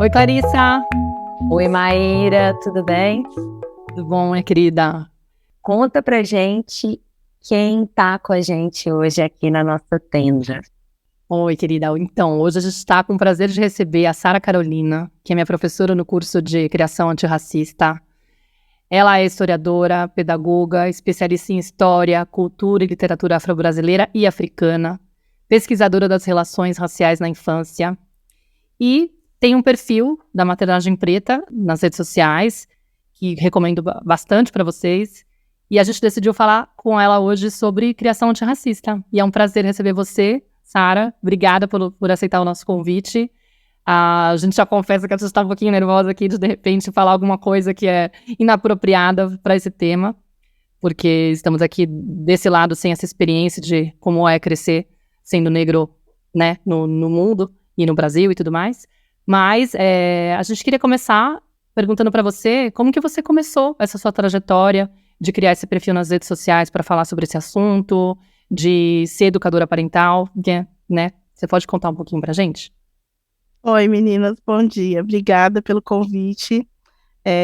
Oi, Clarissa. Oi, Maíra, tudo bem? Tudo bom, minha querida? Conta pra gente quem tá com a gente hoje aqui na nossa tenda. Oi, querida. Então, hoje a gente está com o prazer de receber a Sara Carolina, que é minha professora no curso de Criação Antirracista. Ela é historiadora, pedagoga, especialista em história, cultura e literatura afro-brasileira e africana, pesquisadora das relações raciais na infância e tem um perfil da Maternagem Preta nas redes sociais, que recomendo bastante para vocês. E a gente decidiu falar com ela hoje sobre criação antirracista. E é um prazer receber você, Sara. Obrigada por aceitar o nosso convite. A gente já confessa que a gente está um pouquinho nervosa aqui de repente, falar alguma coisa que é inapropriada para esse tema, porque estamos aqui desse lado sem essa experiência de como é crescer sendo negro, né, no mundo e no Brasil e tudo mais. Mas a gente queria começar perguntando para você como que você começou essa sua trajetória de criar esse perfil nas redes sociais para falar sobre esse assunto, de ser educadora parental, né? Você pode contar um pouquinho pra gente? Oi, meninas, bom dia. Obrigada pelo convite.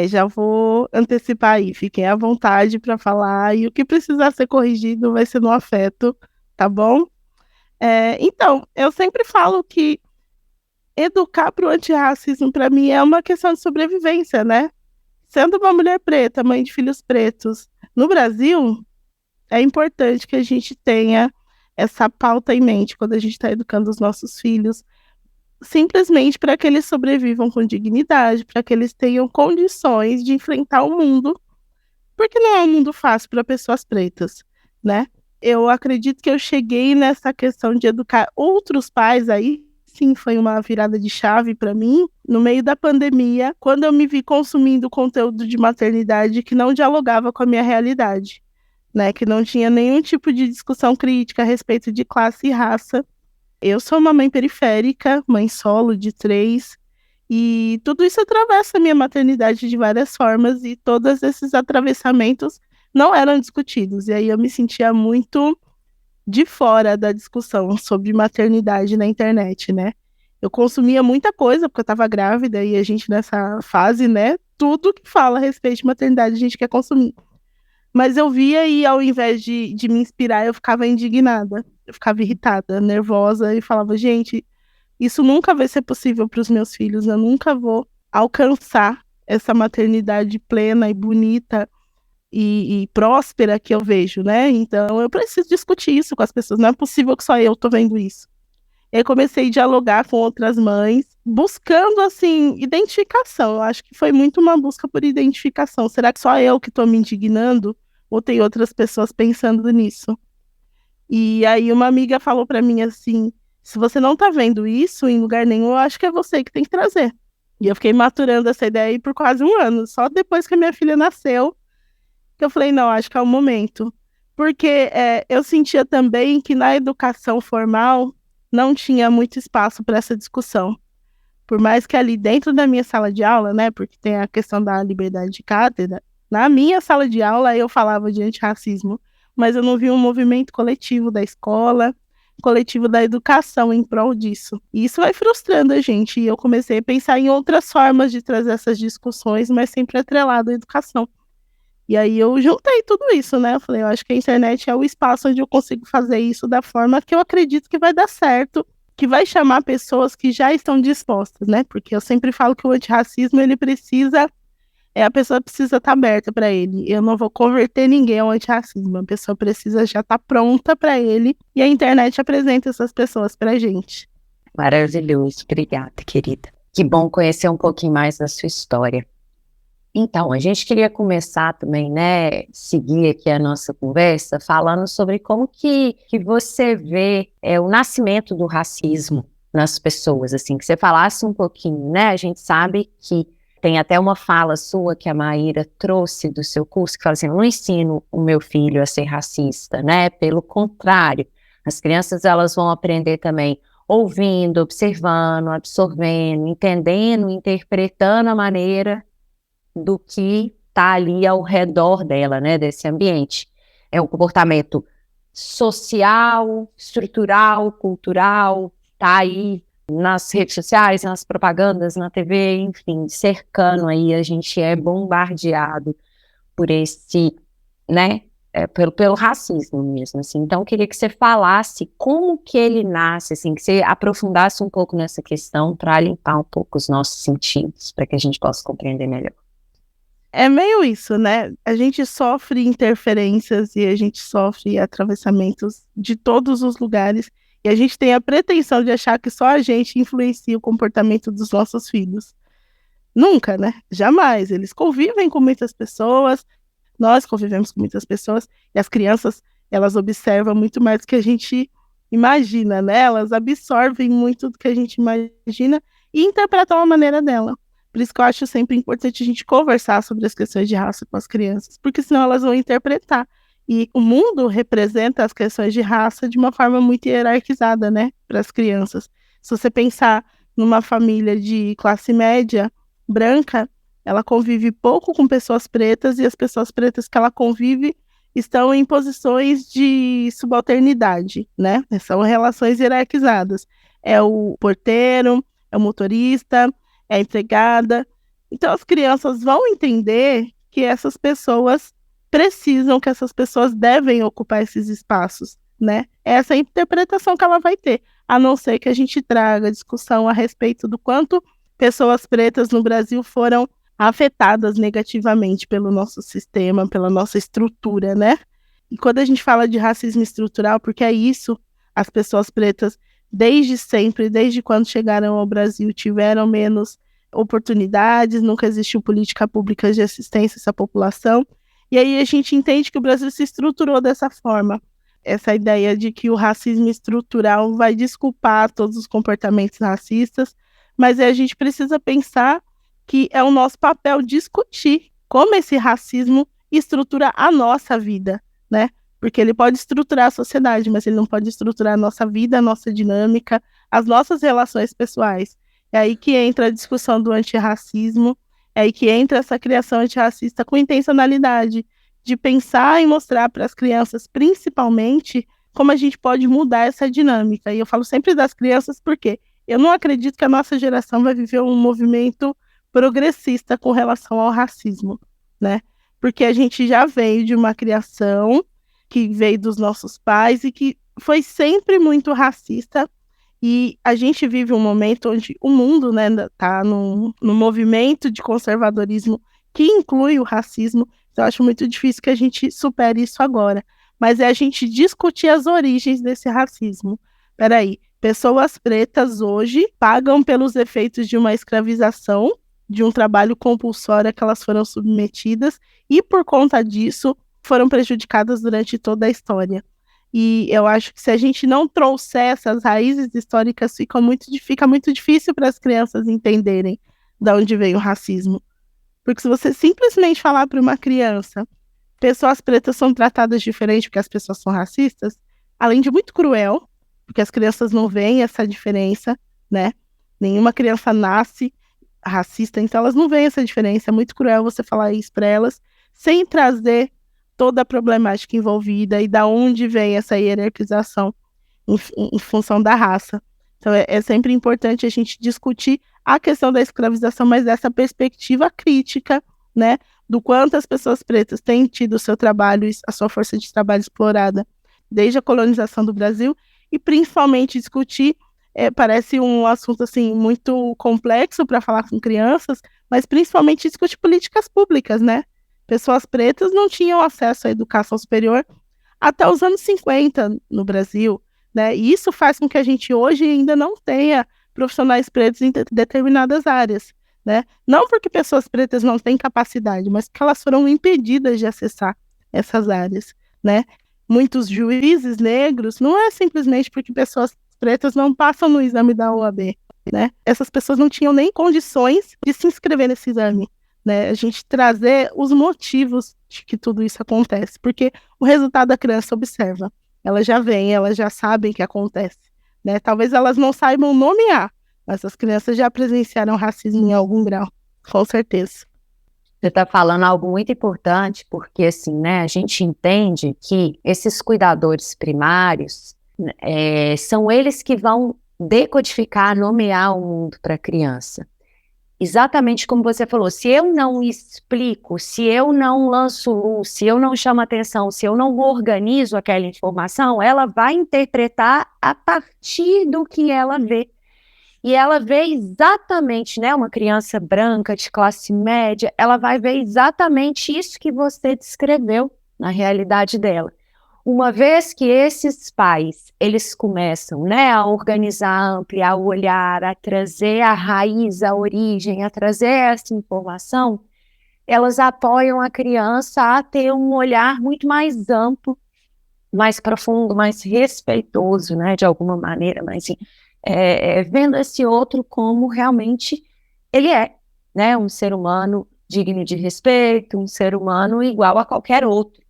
Já vou antecipar aí, fiquem à vontade para falar e o que precisar ser corrigido vai ser no afeto, tá bom? Então, eu sempre falo que educar para o antirracismo, para mim, é uma questão de sobrevivência, né? Sendo uma mulher preta, mãe de filhos pretos, no Brasil, é importante que a gente tenha essa pauta em mente quando a gente está educando os nossos filhos, simplesmente para que eles sobrevivam com dignidade, para que eles tenham condições de enfrentar o mundo, porque não é um mundo fácil para pessoas pretas, né? Eu acredito que eu cheguei nessa questão de educar outros pais aí, sim, foi uma virada de chave para mim, no meio da pandemia, quando eu me vi consumindo conteúdo de maternidade que não dialogava com a minha realidade, né? Que não tinha nenhum tipo de discussão crítica a respeito de classe e raça. Eu sou uma mãe periférica, mãe solo de 3, e tudo isso atravessa a minha maternidade de várias formas, e todos esses atravessamentos não eram discutidos. E aí eu me sentia muito de fora da discussão sobre maternidade na internet, né? Eu consumia muita coisa, porque eu estava grávida, e a gente nessa fase, né? Tudo que fala a respeito de maternidade a gente quer consumir. Mas eu via e ao invés de me inspirar, eu ficava indignada, eu ficava irritada, nervosa, e falava, gente, isso nunca vai ser possível para os meus filhos, eu nunca vou alcançar essa maternidade plena e bonita e próspera que eu vejo, né? Então eu preciso discutir isso com as pessoas, não é possível que só eu tô vendo isso. E aí comecei a dialogar com outras mães, buscando, assim, identificação. Eu acho que foi muito uma busca por identificação. Será que só eu que estou me indignando? Ou tem outras pessoas pensando nisso? E aí uma amiga falou para mim assim, se você não tá vendo isso em lugar nenhum, eu acho que é você que tem que trazer. E eu fiquei maturando essa ideia aí por quase um ano. Só depois que a minha filha nasceu, que eu falei, não, acho que é o momento. Porque eu sentia também que na educação formal não tinha muito espaço para essa discussão. Por mais que ali dentro da minha sala de aula, né, porque tem a questão da liberdade de cátedra, na minha sala de aula eu falava de antirracismo, mas eu não vi um movimento coletivo da escola, coletivo da educação em prol disso. E isso vai frustrando a gente, e eu comecei a pensar em outras formas de trazer essas discussões, mas sempre atrelado à educação. E aí eu juntei tudo isso, né? Eu falei, eu acho que a internet é o espaço onde eu consigo fazer isso da forma que eu acredito que vai dar certo, que vai chamar pessoas que já estão dispostas, né? Porque eu sempre falo que o antirracismo, ele precisa, a pessoa precisa estar aberta para ele. Eu não vou converter ninguém ao antirracismo, a pessoa precisa já estar pronta para ele, e a internet apresenta essas pessoas pra gente. Maravilhoso, obrigada, querida. Que bom conhecer um pouquinho mais da sua história. Então, a gente queria começar também, né, seguir aqui a nossa conversa, falando sobre como que você vê o nascimento do racismo nas pessoas, assim, que você falasse um pouquinho, né, a gente sabe que tem até uma fala sua que a Maíra trouxe do seu curso, que fala assim, não ensino o meu filho a ser racista, né, pelo contrário, as crianças, elas vão aprender também ouvindo, observando, absorvendo, entendendo, interpretando a maneira do que está ali ao redor dela, né, desse ambiente. É um comportamento social, estrutural, cultural, está aí nas redes sociais, nas propagandas, na TV, enfim, cercando aí, a gente é bombardeado por esse, né, pelo racismo mesmo, assim. Então, eu queria que você falasse como que ele nasce, assim, que você aprofundasse um pouco nessa questão para limpar um pouco os nossos sentidos, para que a gente possa compreender melhor. É meio isso, né? A gente sofre interferências e a gente sofre atravessamentos de todos os lugares e a gente tem a pretensão de achar que só a gente influencia o comportamento dos nossos filhos. Nunca, né? Jamais. Eles convivem com muitas pessoas, nós convivemos com muitas pessoas e as crianças, elas observam muito mais do que a gente imagina, né? Elas absorvem muito do que a gente imagina e interpretam a maneira dela. Por isso que eu acho sempre importante a gente conversar sobre as questões de raça com as crianças, porque senão elas vão interpretar. E o mundo representa as questões de raça de uma forma muito hierarquizada, né, para as crianças. Se você pensar numa família de classe média branca, ela convive pouco com pessoas pretas e as pessoas pretas que ela convive estão em posições de subalternidade, né? São relações hierarquizadas. É o porteiro, é o motorista, é a empregada. Então, as crianças vão entender que essas pessoas precisam, que essas pessoas devem ocupar esses espaços, né? Essa é a interpretação que ela vai ter, a não ser que a gente traga discussão a respeito do quanto pessoas pretas no Brasil foram afetadas negativamente pelo nosso sistema, pela nossa estrutura, né? E quando a gente fala de racismo estrutural, porque é isso, as pessoas pretas, desde sempre, desde quando chegaram ao Brasil, tiveram menos oportunidades, nunca existiu política pública de assistência a essa população, e aí a gente entende que o Brasil se estruturou dessa forma. Essa ideia de que o racismo estrutural vai desculpar todos os comportamentos racistas, mas a gente precisa pensar que é o nosso papel discutir como esse racismo estrutura a nossa vida, né? Porque ele pode estruturar a sociedade, mas ele não pode estruturar a nossa vida, a nossa dinâmica, as nossas relações pessoais. É aí que entra a discussão do antirracismo, é aí que entra essa criação antirracista com intencionalidade, de pensar e mostrar para as crianças, principalmente, como a gente pode mudar essa dinâmica. E eu falo sempre das crianças porque eu não acredito que a nossa geração vai viver um movimento progressista com relação ao racismo, né? Porque a gente já veio de uma criação que veio dos nossos pais e que foi sempre muito racista, e a gente vive um momento onde o mundo, né, está num movimento de conservadorismo que inclui o racismo. Então, eu acho muito difícil que a gente supere isso agora, mas é a gente discutir as origens desse racismo. Peraí, pessoas pretas hoje pagam pelos efeitos de uma escravização, de um trabalho compulsório a que elas foram submetidas, e por conta disso foram prejudicadas durante toda a história. E eu acho que se a gente não trouxer essas raízes históricas, fica muito difícil para as crianças entenderem de onde veio o racismo. Porque se você simplesmente falar para uma criança, pessoas pretas são tratadas diferente porque as pessoas são racistas, além de muito cruel, porque as crianças não veem essa diferença, né? Nenhuma criança nasce racista, então elas não veem essa diferença. É muito cruel você falar isso para elas, sem trazer toda a problemática envolvida e da onde vem essa hierarquização em função da raça. Então é sempre importante a gente discutir a questão da escravização, mas dessa perspectiva crítica, né, do quanto as pessoas pretas têm tido o seu trabalho, a sua força de trabalho explorada desde a colonização do Brasil, e principalmente discutir, parece um assunto assim muito complexo para falar com crianças, mas principalmente discutir políticas públicas, né? Pessoas pretas não tinham acesso à educação superior até os anos 50 no Brasil, né? E isso faz com que a gente hoje ainda não tenha profissionais pretos em determinadas áreas, né? Não porque pessoas pretas não têm capacidade, mas porque elas foram impedidas de acessar essas áreas, né? Muitos juízes negros, não é simplesmente porque pessoas pretas não passam no exame da OAB, né? Essas pessoas não tinham nem condições de se inscrever nesse exame, né? A gente trazer os motivos de que tudo isso acontece, porque o resultado a criança observa, elas já veem, elas já sabem o que acontece, né? Talvez elas não saibam nomear, mas as crianças já presenciaram racismo em algum grau, com certeza. Você está falando algo muito importante, porque assim, né, a gente entende que esses cuidadores primários, são eles que vão decodificar, nomear o mundo para a criança. Exatamente como você falou, se eu não explico, se eu não lanço luz, se eu não chamo atenção, se eu não organizo aquela informação, ela vai interpretar a partir do que ela vê. E ela vê exatamente, né, uma criança branca de classe média, ela vai ver exatamente isso que você descreveu na realidade dela. Uma vez que esses pais, eles começam, né, a organizar, a ampliar o olhar, a trazer a raiz, a origem, a trazer essa informação, elas apoiam a criança a ter um olhar muito mais amplo, mais profundo, mais respeitoso, né, de alguma maneira, mas vendo esse outro como realmente ele é, né, um ser humano digno de respeito, um ser humano igual a qualquer outro.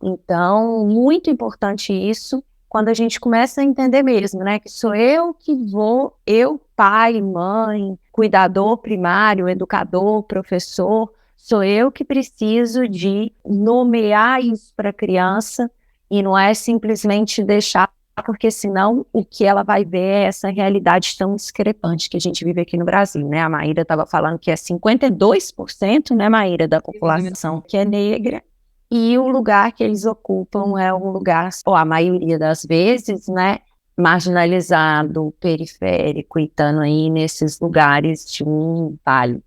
Então, muito importante isso, quando a gente começa a entender mesmo, né, que sou eu que vou, eu, pai, mãe, cuidador primário, educador, professor, sou eu que preciso de nomear isso para a criança e não é simplesmente deixar, porque senão o que ela vai ver é essa realidade tão discrepante que a gente vive aqui no Brasil, né? A Maíra estava falando que é 52%, né, Maíra, da população que é negra. E o lugar que eles ocupam é um lugar, ou a maioria das vezes, né, marginalizado, periférico, e estando aí nesses lugares de um vale.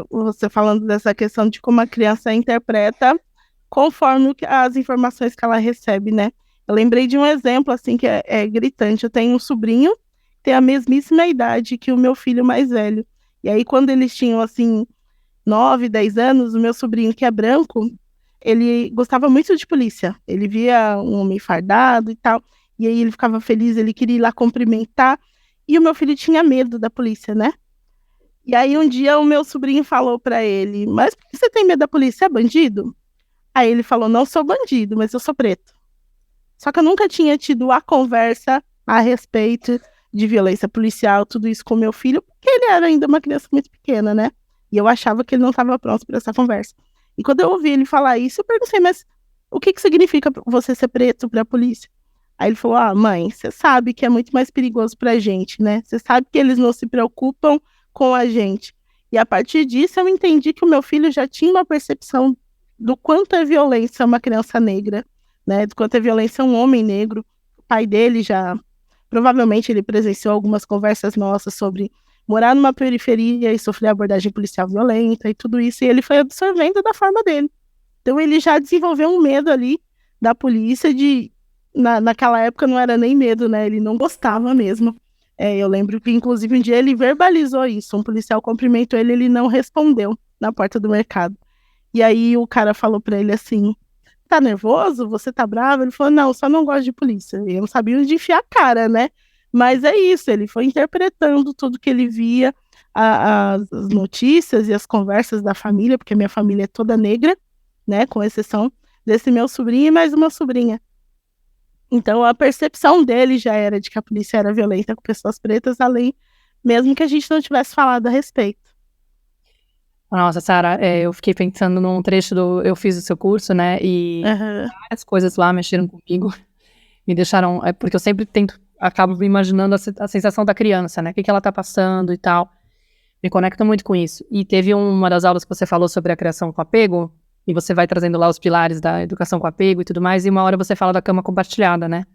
Você falando dessa questão de como a criança interpreta conforme as informações que ela recebe, né? Eu lembrei de um exemplo, assim, que é gritante. Eu tenho um sobrinho que tem a mesmíssima idade que o meu filho mais velho. E aí, quando eles tinham, assim, 9, 10 anos, o meu sobrinho, que é branco, ele gostava muito de polícia. Ele via um homem fardado e tal, e aí ele ficava feliz, ele queria ir lá cumprimentar, e o meu filho tinha medo da polícia, né? E aí um dia o meu sobrinho falou pra ele, mas por que você tem medo da polícia? É bandido? Aí ele falou, não sou bandido, mas eu sou preto. Só que eu nunca tinha tido a conversa a respeito de violência policial, tudo isso com meu filho, porque ele era ainda uma criança muito pequena, né? E eu achava que ele não estava pronto para essa conversa. E quando eu ouvi ele falar isso, eu perguntei, mas o que significa você ser preto para a polícia? Aí ele falou, mãe, você sabe que é muito mais perigoso para a gente, né? Você sabe que eles não se preocupam com a gente. E a partir disso eu entendi que o meu filho já tinha uma percepção do quanto é violência uma criança negra, né? Do quanto é violência um homem negro. O pai dele provavelmente ele presenciou algumas conversas nossas sobre morar numa periferia e sofrer abordagem policial violenta e tudo isso, e ele foi absorvendo da forma dele. Então ele já desenvolveu um medo ali da polícia, naquela época não era nem medo, né? Ele não gostava mesmo. Eu lembro que, inclusive, um dia ele verbalizou isso, um policial cumprimentou ele, ele não respondeu na porta do mercado. E aí o cara falou pra ele assim, tá nervoso? Você tá bravo? Ele falou, não, só não gosto de polícia. Eu não sabia onde enfiar a cara, né? Mas é isso, ele foi interpretando tudo que ele via, as notícias e as conversas da família, porque minha família é toda negra, né, com exceção desse meu sobrinho e mais uma sobrinha. Então a percepção dele já era de que a polícia era violenta com pessoas pretas, além mesmo que a gente não tivesse falado a respeito. Nossa, Sara, eu fiquei pensando num trecho eu fiz o seu curso, né, e várias coisas lá mexeram comigo, me deixaram, porque eu sempre acabo imaginando a sensação da criança, né? O que ela tá passando e tal. Me conecto muito com isso. E teve uma das aulas que você falou sobre a criação com apego, e você vai trazendo lá os pilares da educação com apego e tudo mais, e uma hora você fala da cama compartilhada, né?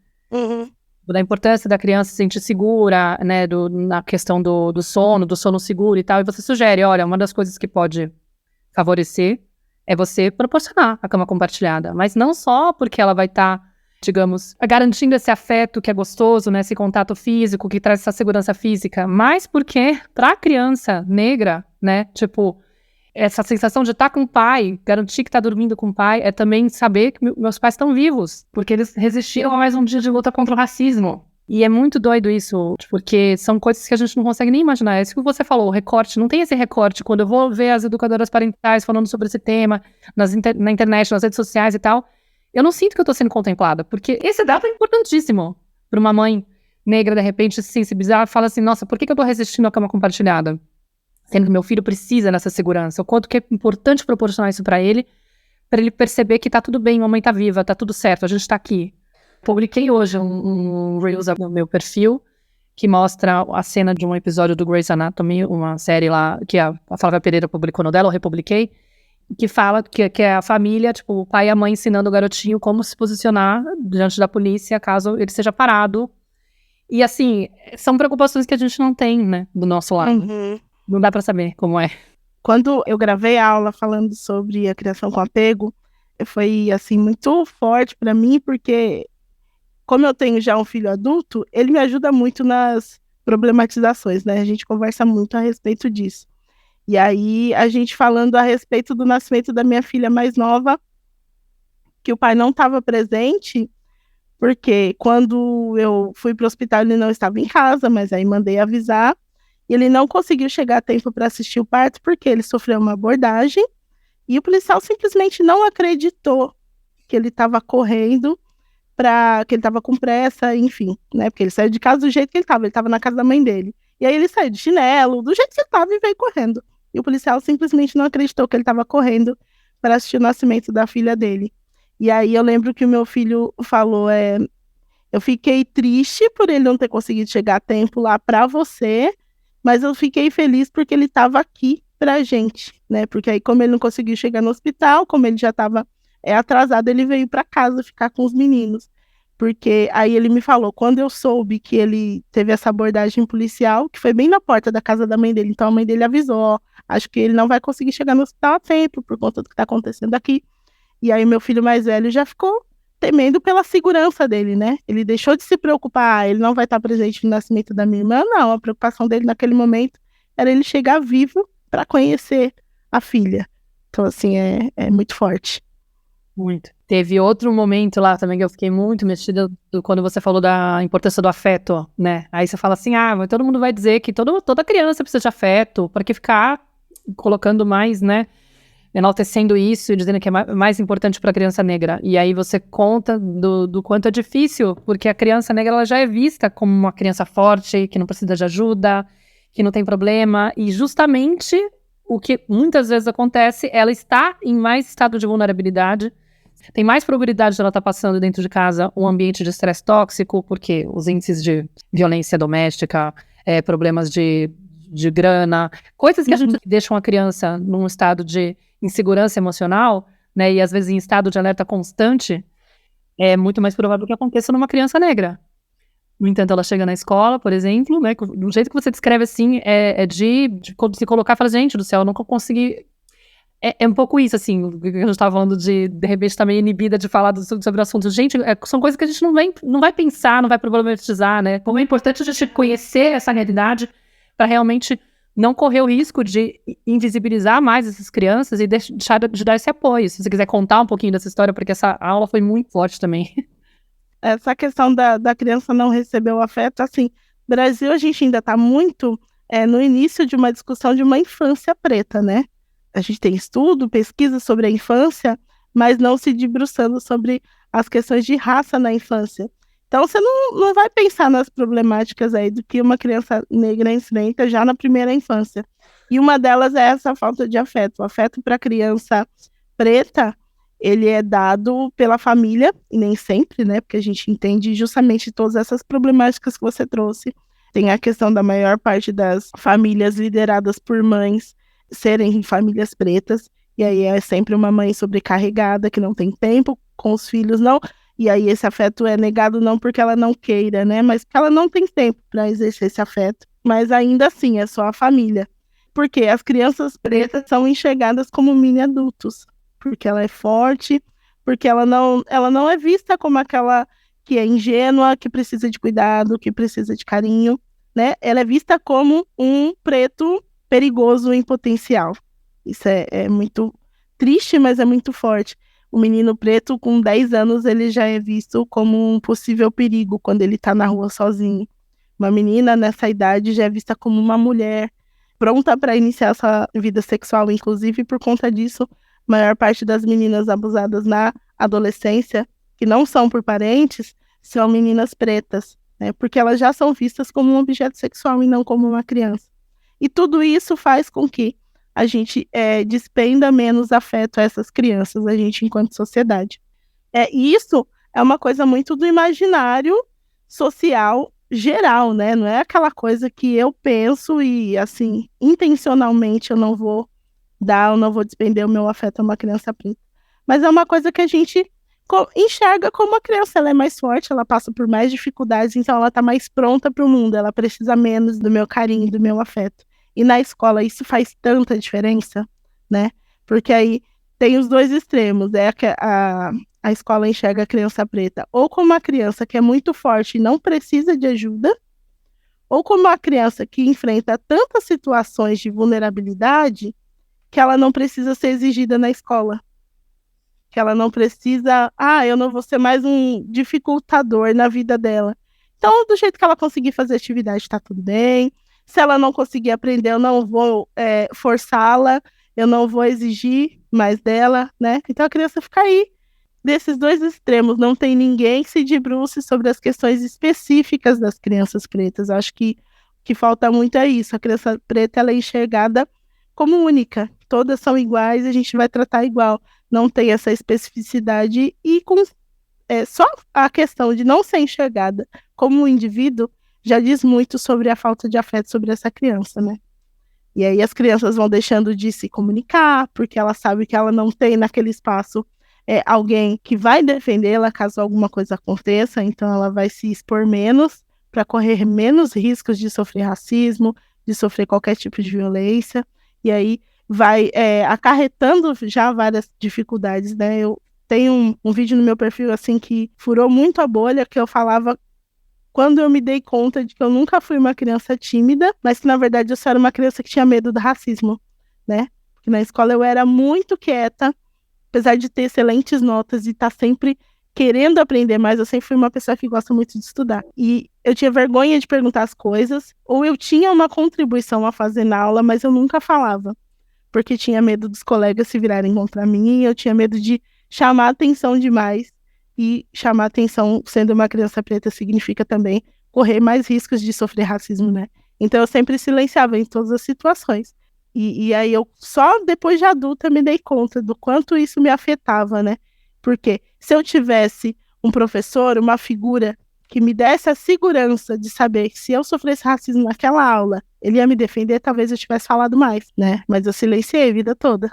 Da importância da criança se sentir segura, né? Na questão do sono seguro e tal. E você sugere, olha, uma das coisas que pode favorecer é você proporcionar a cama compartilhada. Mas não só porque ela vai estar digamos, garantindo esse afeto que é gostoso, né, esse contato físico que traz essa segurança física, mas porque para a criança negra, né, tipo, essa sensação de estar com o pai, garantir que está dormindo com o pai, é também saber que meus pais estão vivos, porque eles resistiram a mais um dia de luta contra o racismo. E é muito doido isso, porque são coisas que a gente não consegue nem imaginar. É isso que você falou, o recorte, não tem esse recorte. Quando eu vou ver as educadoras parentais falando sobre esse tema, na internet, nas redes sociais e tal, eu não sinto que eu tô sendo contemplada, porque esse dado é importantíssimo para uma mãe negra, de repente, se sensibilizar, fala assim, nossa, por que eu tô resistindo à cama compartilhada? Sendo que meu filho precisa dessa segurança. O quanto que é importante proporcionar isso para ele perceber que tá tudo bem, mamãe tá viva, tá tudo certo, a gente tá aqui. Publiquei hoje um Reels no meu perfil que mostra a cena de um episódio do Grey's Anatomy, uma série lá que a Flávia Pereira publicou no dela, eu republiquei, que fala que é a família, tipo, o pai e a mãe ensinando o garotinho como se posicionar diante da polícia caso ele seja parado. E assim, são preocupações que a gente não tem, né, do nosso lado. Uhum. Não dá pra saber como é. Quando eu gravei a aula falando sobre a criação com apego, foi assim muito forte para mim, porque como eu tenho já um filho adulto, ele me ajuda muito nas problematizações, né? A gente conversa muito a respeito disso. E aí, a gente falando a respeito do nascimento da minha filha mais nova, que o pai não estava presente, porque quando eu fui para o hospital ele não estava em casa, mas aí mandei avisar, e ele não conseguiu chegar a tempo para assistir o parto, porque ele sofreu uma abordagem, e o policial simplesmente não acreditou que ele estava correndo, que ele estava com pressa, enfim, né? Porque ele saiu de casa do jeito que ele estava na casa da mãe dele. E aí ele saiu de chinelo, do jeito que ele estava e veio correndo. E o policial simplesmente não acreditou que ele estava correndo para assistir o nascimento da filha dele. E aí eu lembro que o meu filho falou, eu fiquei triste por ele não ter conseguido chegar a tempo lá para você, mas eu fiquei feliz porque ele estava aqui pra gente, né? Porque aí como ele não conseguiu chegar no hospital, como ele já estava atrasado, ele veio para casa ficar com os meninos. Porque aí ele me falou, quando eu soube que ele teve essa abordagem policial, que foi bem na porta da casa da mãe dele, então a mãe dele avisou, ó, acho que ele não vai conseguir chegar no hospital a tempo, por conta do que está acontecendo aqui. E aí meu filho mais velho já ficou temendo pela segurança dele, né? Ele deixou de se preocupar, ele não vai estar presente no nascimento da minha irmã, não, a preocupação dele naquele momento era ele chegar vivo para conhecer a filha. Então, assim, é muito forte. Muito. Teve outro momento lá também que eu fiquei muito mexida quando você falou da importância do afeto, né? Aí você fala assim, mas todo mundo vai dizer que toda criança precisa de afeto, para que ficar colocando mais, né? Enaltecendo isso e dizendo que é mais importante para a criança negra. E aí você conta do quanto é difícil, porque a criança negra ela já é vista como uma criança forte, que não precisa de ajuda, que não tem problema, e justamente o que muitas vezes acontece, ela está em mais estado de vulnerabilidade, tem mais probabilidade de ela estar passando dentro de casa um ambiente de estresse tóxico, porque os índices de violência doméstica, problemas de grana, coisas que a gente deixa uma criança num estado de insegurança emocional, né, e às vezes em estado de alerta constante, é muito mais provável que aconteça numa criança negra. No entanto, ela chega na escola, por exemplo, né, do jeito que você descreve assim, de se colocar e falar, gente do céu, eu nunca consegui. É um pouco isso, assim, que a gente estava falando de repente, estar meio inibida de falar sobre o assunto. Gente, são coisas que a gente não vai pensar, não vai problematizar, né? Como é importante a gente conhecer essa realidade para realmente não correr o risco de invisibilizar mais essas crianças e deixar de dar esse apoio. Se você quiser contar um pouquinho dessa história, porque essa aula foi muito forte também. Essa questão da criança não receber o afeto, assim, no Brasil a gente ainda está muito no início de uma discussão de uma infância preta, né? A gente tem estudo, pesquisa sobre a infância, mas não se debruçando sobre as questões de raça na infância. Então, você não vai pensar nas problemáticas aí do que uma criança negra enfrenta já na primeira infância. E uma delas é essa falta de afeto. O afeto para a criança preta, ele é dado pela família, e nem sempre, né? Porque a gente entende justamente todas essas problemáticas que você trouxe. Tem a questão da maior parte das famílias lideradas por mães serem famílias pretas, e aí é sempre uma mãe sobrecarregada, que não tem tempo com os filhos, não. E aí esse afeto é negado não porque ela não queira, né? Mas porque ela não tem tempo para exercer esse afeto. Mas ainda assim, é só a família. Porque as crianças pretas são enxergadas como mini adultos. Porque ela é forte, porque ela não é vista como aquela que é ingênua, que precisa de cuidado, que precisa de carinho, né? Ela é vista como um preto perigoso em potencial. Isso é muito triste, mas é muito forte. O menino preto, com 10 anos, ele já é visto como um possível perigo quando ele está na rua sozinho. Uma menina nessa idade já é vista como uma mulher pronta para iniciar sua vida sexual, inclusive por conta disso, a maior parte das meninas abusadas na adolescência, que não são por parentes, são meninas pretas, né? Porque elas já são vistas como um objeto sexual e não como uma criança. E tudo isso faz com que a gente despenda menos afeto a essas crianças, a gente enquanto sociedade. E isso é uma coisa muito do imaginário social geral, né? Não é aquela coisa que eu penso e, assim, intencionalmente eu não vou despender o meu afeto a uma criança preta. Mas é uma coisa que a gente enxerga como a criança, ela é mais forte, ela passa por mais dificuldades, então ela está mais pronta para o mundo, ela precisa menos do meu carinho, do meu afeto. E na escola isso faz tanta diferença, né? Porque aí tem os dois extremos, a escola enxerga a criança preta ou como uma criança que é muito forte e não precisa de ajuda, ou como uma criança que enfrenta tantas situações de vulnerabilidade que ela não precisa ser exigida na escola. Que ela não precisa, eu não vou ser mais um dificultador na vida dela. Então, do jeito que ela conseguir fazer atividade, está tudo bem. Se ela não conseguir aprender, eu não vou forçá-la, eu não vou exigir mais dela, né? Então, a criança fica aí, desses dois extremos. Não tem ninguém que se debruce sobre as questões específicas das crianças pretas. Acho que falta muito é isso. A criança preta, ela é enxergada como única. Todas são iguais, a gente vai tratar igual. Não tem essa especificidade e só a questão de não ser enxergada como um indivíduo já diz muito sobre a falta de afeto sobre essa criança, né? E aí as crianças vão deixando de se comunicar, porque ela sabe que ela não tem naquele espaço alguém que vai defendê-la caso alguma coisa aconteça, então ela vai se expor menos para correr menos riscos de sofrer racismo, de sofrer qualquer tipo de violência, e aí vai acarretando já várias dificuldades, né? Eu tenho um vídeo no meu perfil, assim, que furou muito a bolha, que eu falava quando eu me dei conta de que eu nunca fui uma criança tímida, mas que, na verdade, eu só era uma criança que tinha medo do racismo, né? Porque na escola eu era muito quieta, apesar de ter excelentes notas e estar sempre querendo aprender mais, eu sempre fui uma pessoa que gosta muito de estudar. E eu tinha vergonha de perguntar as coisas, ou eu tinha uma contribuição a fazer na aula, mas eu nunca falava, porque tinha medo dos colegas se virarem contra mim, eu tinha medo de chamar atenção demais, e chamar atenção sendo uma criança preta significa também correr mais riscos de sofrer racismo, né? Então eu sempre silenciava em todas as situações. E aí eu só depois de adulta me dei conta do quanto isso me afetava, né? Porque se eu tivesse um professor, uma figura que me desse a segurança de saber que se eu sofresse racismo naquela aula, ele ia me defender, talvez eu tivesse falado mais, né? Mas eu silenciei a vida toda.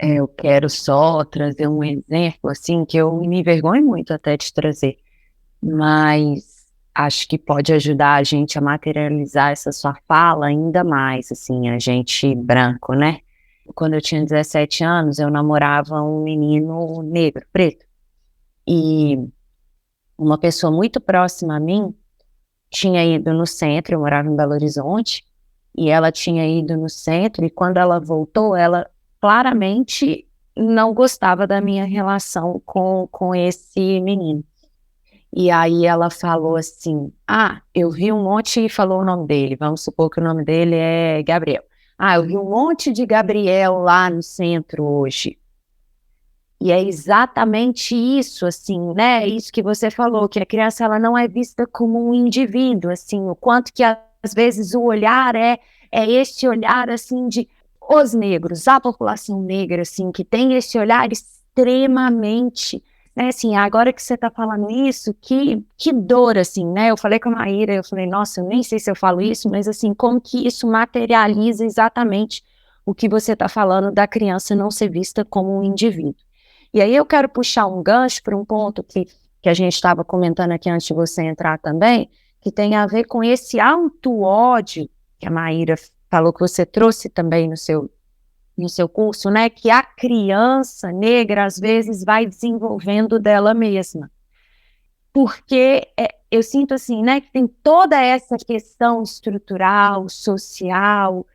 Eu quero só trazer um exemplo, assim, que eu me envergonho muito até de trazer, mas acho que pode ajudar a gente a materializar essa sua fala ainda mais, assim, a gente branco, né? Quando eu tinha 17 anos, eu namorava um menino negro, preto, e uma pessoa muito próxima a mim tinha ido no centro, eu morava em Belo Horizonte, e ela tinha ido no centro, e quando ela voltou, ela claramente não gostava da minha relação com esse menino. E aí ela falou assim, eu vi um monte, e falou o nome dele, vamos supor que o nome dele é Gabriel. Eu vi um monte de Gabriel lá no centro hoje. E é exatamente isso, assim, né? Isso que você falou, que a criança ela não é vista como um indivíduo, assim, o quanto que às vezes o olhar é esse olhar, assim, de os negros, a população negra, assim, que tem esse olhar extremamente, né, assim, agora que você está falando isso, que dor, assim, né? Eu falei com a Maíra, eu falei, nossa, eu nem sei se eu falo isso, mas, assim, como que isso materializa exatamente o que você está falando da criança não ser vista como um indivíduo. E aí eu quero puxar um gancho para um ponto que a gente estava comentando aqui antes de você entrar também, que tem a ver com esse auto-ódio que a Maíra falou que você trouxe também no seu curso, né? Que a criança negra, às vezes, vai desenvolvendo dela mesma. Porque eu sinto assim, né? Que tem toda essa questão estrutural, social,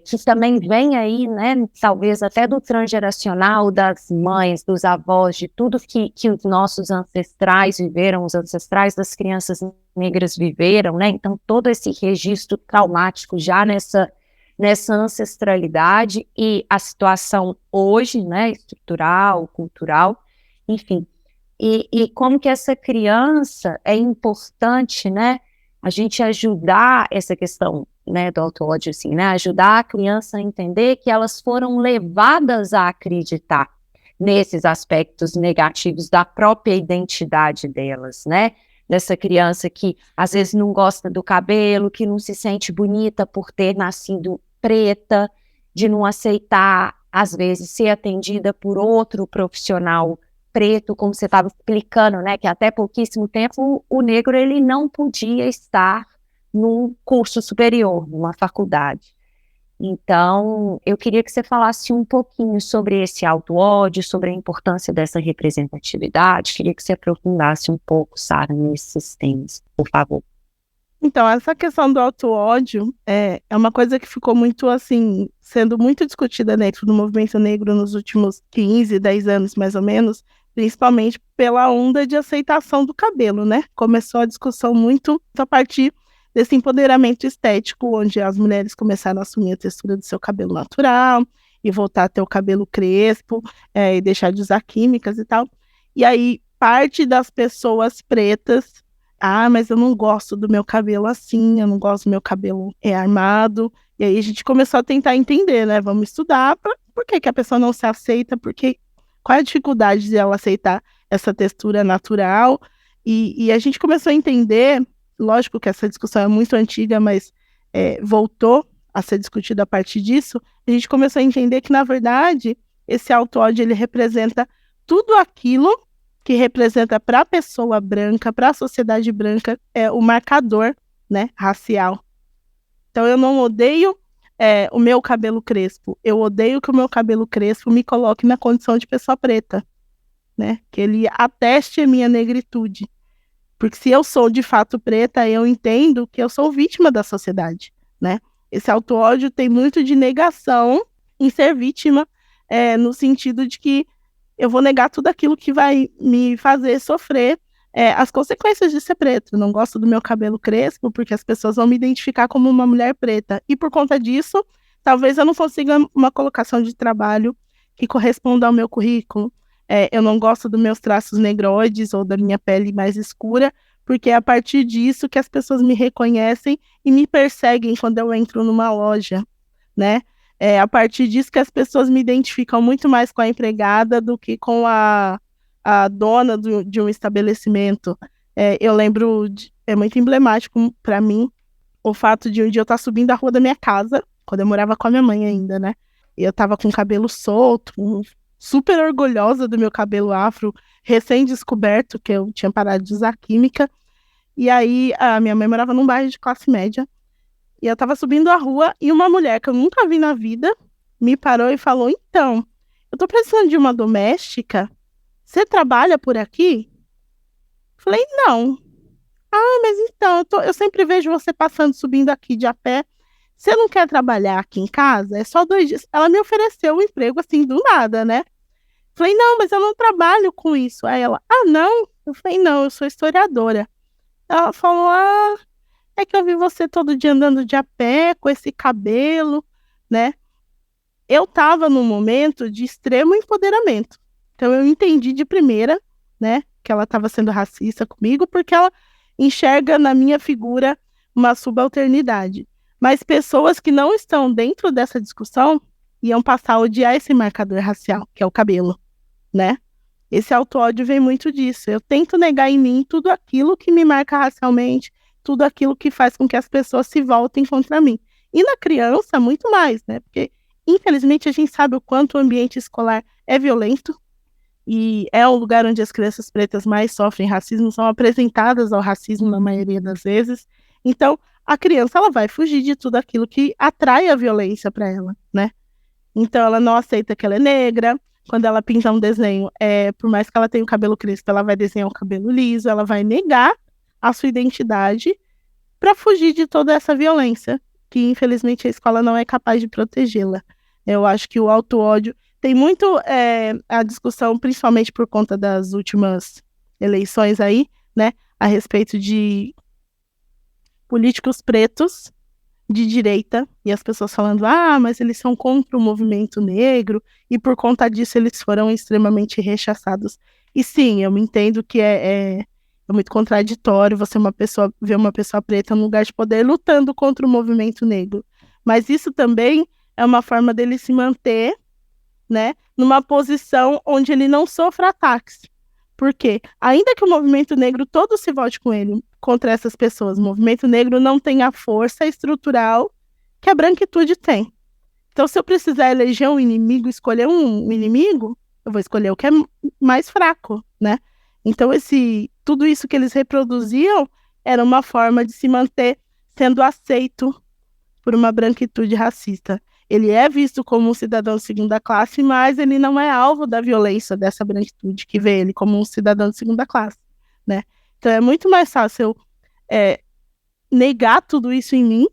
que também vem aí, né, talvez até do transgeracional, das mães, dos avós, de tudo que os nossos ancestrais viveram, os ancestrais das crianças negras viveram, né, então todo esse registro traumático já nessa ancestralidade e a situação hoje, né, estrutural, cultural, enfim, e como que essa criança é importante, né, a gente ajudar essa questão, né, do auto-ódio, assim, né, ajudar a criança a entender que elas foram levadas a acreditar nesses aspectos negativos da própria identidade delas, né? Dessa criança que às vezes não gosta do cabelo, que não se sente bonita por ter nascido preta, de não aceitar, às vezes, ser atendida por outro profissional preto, como você estava explicando, né? Que até pouquíssimo tempo o negro ele não podia estar num curso superior, numa faculdade. Então, eu queria que você falasse um pouquinho sobre esse auto-ódio, sobre a importância dessa representatividade. Queria que você aprofundasse um pouco, Sara, nesses temas, por favor. Então, essa questão do auto-ódio é uma coisa que ficou muito, assim, sendo muito discutida dentro do movimento negro nos últimos 15, 10 anos, mais ou menos, principalmente pela onda de aceitação do cabelo, né? Começou a discussão muito a partir desse empoderamento estético, onde as mulheres começaram a assumir a textura do seu cabelo natural e voltar a ter o cabelo crespo, e deixar de usar químicas e tal. E aí, parte das pessoas pretas, mas eu não gosto do meu cabelo assim, eu não gosto do meu cabelo armado. E aí a gente começou a tentar entender, né? Vamos estudar por que a pessoa não se aceita, qual é a dificuldade de ela aceitar essa textura natural. E a gente começou a entender. Lógico que essa discussão é muito antiga, mas voltou a ser discutida a partir disso. A gente começou a entender que, na verdade, esse auto-ódio ele representa tudo aquilo que representa para a pessoa branca, para a sociedade branca, o marcador, né, racial. Então, eu não odeio o meu cabelo crespo, eu odeio que o meu cabelo crespo me coloque na condição de pessoa preta, né, que ele ateste a minha negritude. Porque se eu sou de fato preta, eu entendo que eu sou vítima da sociedade, né? Esse auto-ódio tem muito de negação em ser vítima, no sentido de que eu vou negar tudo aquilo que vai me fazer sofrer as consequências de ser preto. Eu não gosto do meu cabelo crespo, porque as pessoas vão me identificar como uma mulher preta. E por conta disso, talvez eu não consiga uma colocação de trabalho que corresponda ao meu currículo. Eu não gosto dos meus traços negroides ou da minha pele mais escura, porque é a partir disso que as pessoas me reconhecem e me perseguem quando eu entro numa loja, né? É a partir disso que as pessoas me identificam muito mais com a empregada do que com a dona de um estabelecimento. Eu lembro, é muito emblemático para mim, o fato de um dia eu estar subindo a rua da minha casa, quando eu morava com a minha mãe ainda, né? E eu tava com o cabelo solto, super orgulhosa do meu cabelo afro, recém-descoberto, que eu tinha parado de usar química. E aí, a minha mãe morava num bairro de classe média, e eu tava subindo a rua, e uma mulher que eu nunca vi na vida me parou e falou: então, eu tô precisando de uma doméstica, você trabalha por aqui? Falei: não. Mas então, eu sempre vejo você passando, subindo aqui de a pé, você não quer trabalhar aqui em casa? É só 2 dias. Ela me ofereceu um emprego assim, do nada, né? Falei: não, mas eu não trabalho com isso. Aí ela: não? Eu falei: não, eu sou historiadora. Ela falou: é que eu vi você todo dia andando de a pé, com esse cabelo, né? Eu tava num momento de extremo empoderamento. Então eu entendi de primeira, né, que ela estava sendo racista comigo, porque ela enxerga na minha figura uma subalternidade. Mas pessoas que não estão dentro dessa discussão iam passar a odiar esse marcador racial, que é o cabelo, né? Esse auto-ódio vem muito disso. Eu tento negar em mim tudo aquilo que me marca racialmente, tudo aquilo que faz com que as pessoas se voltem contra mim. E na criança, muito mais, né? Porque, infelizmente, a gente sabe o quanto o ambiente escolar é violento, e é o lugar onde as crianças pretas mais sofrem racismo, são apresentadas ao racismo na maioria das vezes. Então, a criança ela vai fugir de tudo aquilo que atrai a violência para ela, né? Então, ela não aceita que ela é negra. Quando ela pinta um desenho, por mais que ela tenha o cabelo crespo, ela vai desenhar um cabelo liso, ela vai negar a sua identidade para fugir de toda essa violência, que infelizmente a escola não é capaz de protegê-la. Eu acho que o auto-ódio tem muito a discussão, principalmente por conta das últimas eleições aí, né, a respeito de políticos pretos de direita, e as pessoas falando: mas eles são contra o movimento negro, e por conta disso eles foram extremamente rechaçados. E sim, eu me entendo que é muito contraditório você ver uma pessoa preta num lugar de poder lutando contra o movimento negro. Mas isso também é uma forma dele se manter né, numa posição onde ele não sofra ataques. Porque, ainda que o movimento negro todo se volte com ele, contra essas pessoas, o movimento negro não tem a força estrutural que a branquitude tem. Então, se eu precisar eleger um inimigo, escolher um inimigo, eu vou escolher o que é mais fraco, né? Então, tudo isso que eles reproduziam era uma forma de se manter sendo aceito por uma branquitude racista. Ele é visto como um cidadão de segunda classe, mas ele não é alvo da violência dessa branquitude que vê ele como um cidadão de segunda classe, né? Então, é muito mais fácil negar tudo isso em mim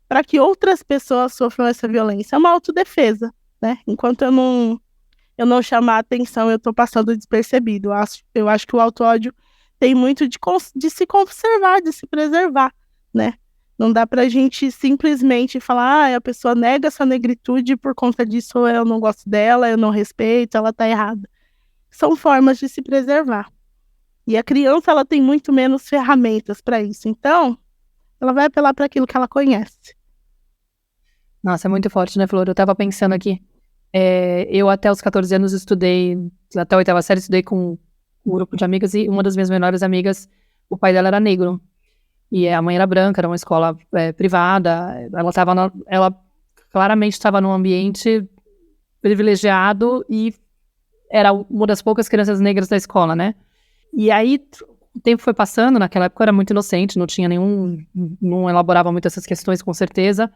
para que outras pessoas sofram essa violência. É uma autodefesa, né? Enquanto eu não chamar a atenção, eu estou passando despercebido. Eu acho que o auto-ódio tem muito de se conservar, de se preservar, né? Não dá pra gente simplesmente falar, a pessoa nega sua negritude e por conta disso eu não gosto dela, eu não respeito, ela tá errada. São formas de se preservar. E a criança, ela tem muito menos ferramentas para isso. Então, ela vai apelar para aquilo que ela conhece. Nossa, é muito forte, né, Flor? Eu tava pensando aqui. Eu até os 14 anos estudei, até a 8ª série, estudei com um grupo de amigas e uma das minhas melhores amigas, o pai dela era negro. E a mãe era branca, era uma escola privada. Ela claramente estava num ambiente privilegiado e era uma das poucas crianças negras da escola, né? E aí o tempo foi passando, naquela época eu era muito inocente, não elaborava muito essas questões com certeza,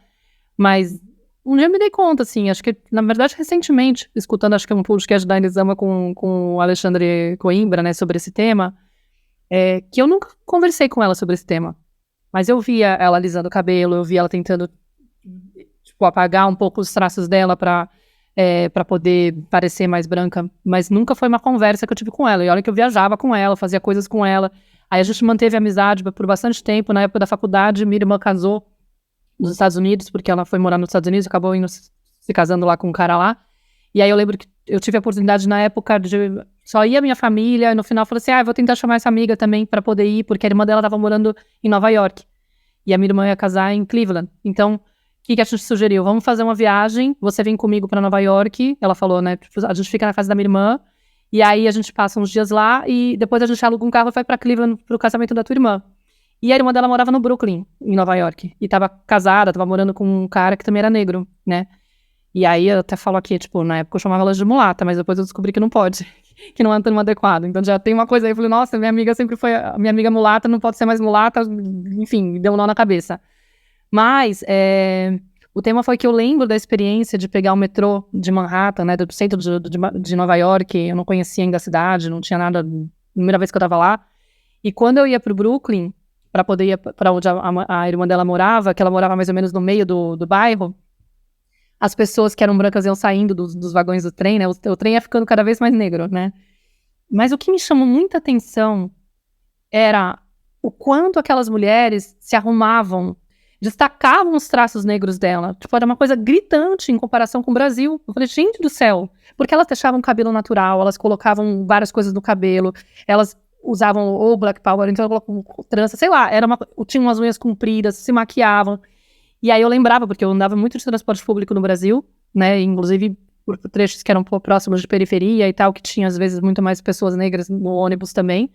mas um dia eu me dei conta, assim, acho que, na verdade, recentemente, escutando, acho que um podcast da Elisama com o Alexandre Coimbra, né, sobre esse tema, que eu nunca conversei com ela sobre esse tema, mas eu via ela alisando o cabelo, eu via ela tentando, tipo, apagar um pouco os traços dela pra poder parecer mais branca, mas nunca foi uma conversa que eu tive com ela, e olha que eu viajava com ela, fazia coisas com ela, aí a gente manteve amizade por bastante tempo, na época da faculdade, minha irmã casou nos Estados Unidos, porque ela foi morar nos Estados Unidos, acabou se casando lá com um cara lá, e aí eu lembro que eu tive a oportunidade na época de só ir a minha família, e no final eu falei assim, vou tentar chamar essa amiga também pra poder ir, porque a irmã dela tava morando em Nova York, e a minha irmã ia casar em Cleveland, então, o que a gente sugeriu? Vamos fazer uma viagem, você vem comigo pra Nova York, ela falou, né, a gente fica na casa da minha irmã, e aí a gente passa uns dias lá, e depois a gente aluga um carro e vai pra Cleveland pro casamento da tua irmã. E a irmã dela morava no Brooklyn, em Nova York. E tava casada, tava morando com um cara que também era negro, né? E aí eu até falo aqui, tipo, na época eu chamava ela de mulata, mas depois eu descobri que não pode, que não é tão adequado. Então já tem uma coisa aí, eu falei, nossa, minha amiga sempre foi, minha amiga mulata, não pode ser mais mulata, enfim, deu um nó na cabeça. Mas, o tema foi que eu lembro da experiência de pegar o metrô de Manhattan, né, do centro de Nova York, eu não conhecia ainda a cidade, não tinha nada, primeira vez que eu tava lá. E quando eu ia pro Brooklyn, para poder ir para onde a irmã dela morava, que ela morava mais ou menos no meio do bairro, as pessoas que eram brancas iam saindo dos vagões do trem, né? O trem ia ficando cada vez mais negro, né? Mas o que me chamou muita atenção era o quanto aquelas mulheres se arrumavam, destacavam os traços negros dela. Tipo, era uma coisa gritante em comparação com o Brasil. Eu falei, gente do céu, porque elas deixavam cabelo natural, elas colocavam várias coisas no cabelo, elas usavam ou Black Power, então ela colocava trança, sei lá, tinha umas unhas compridas, se maquiavam. E aí eu lembrava, porque eu andava muito de transporte público no Brasil, né, inclusive por trechos que eram próximos de periferia e tal, que tinha às vezes muito mais pessoas negras no ônibus também,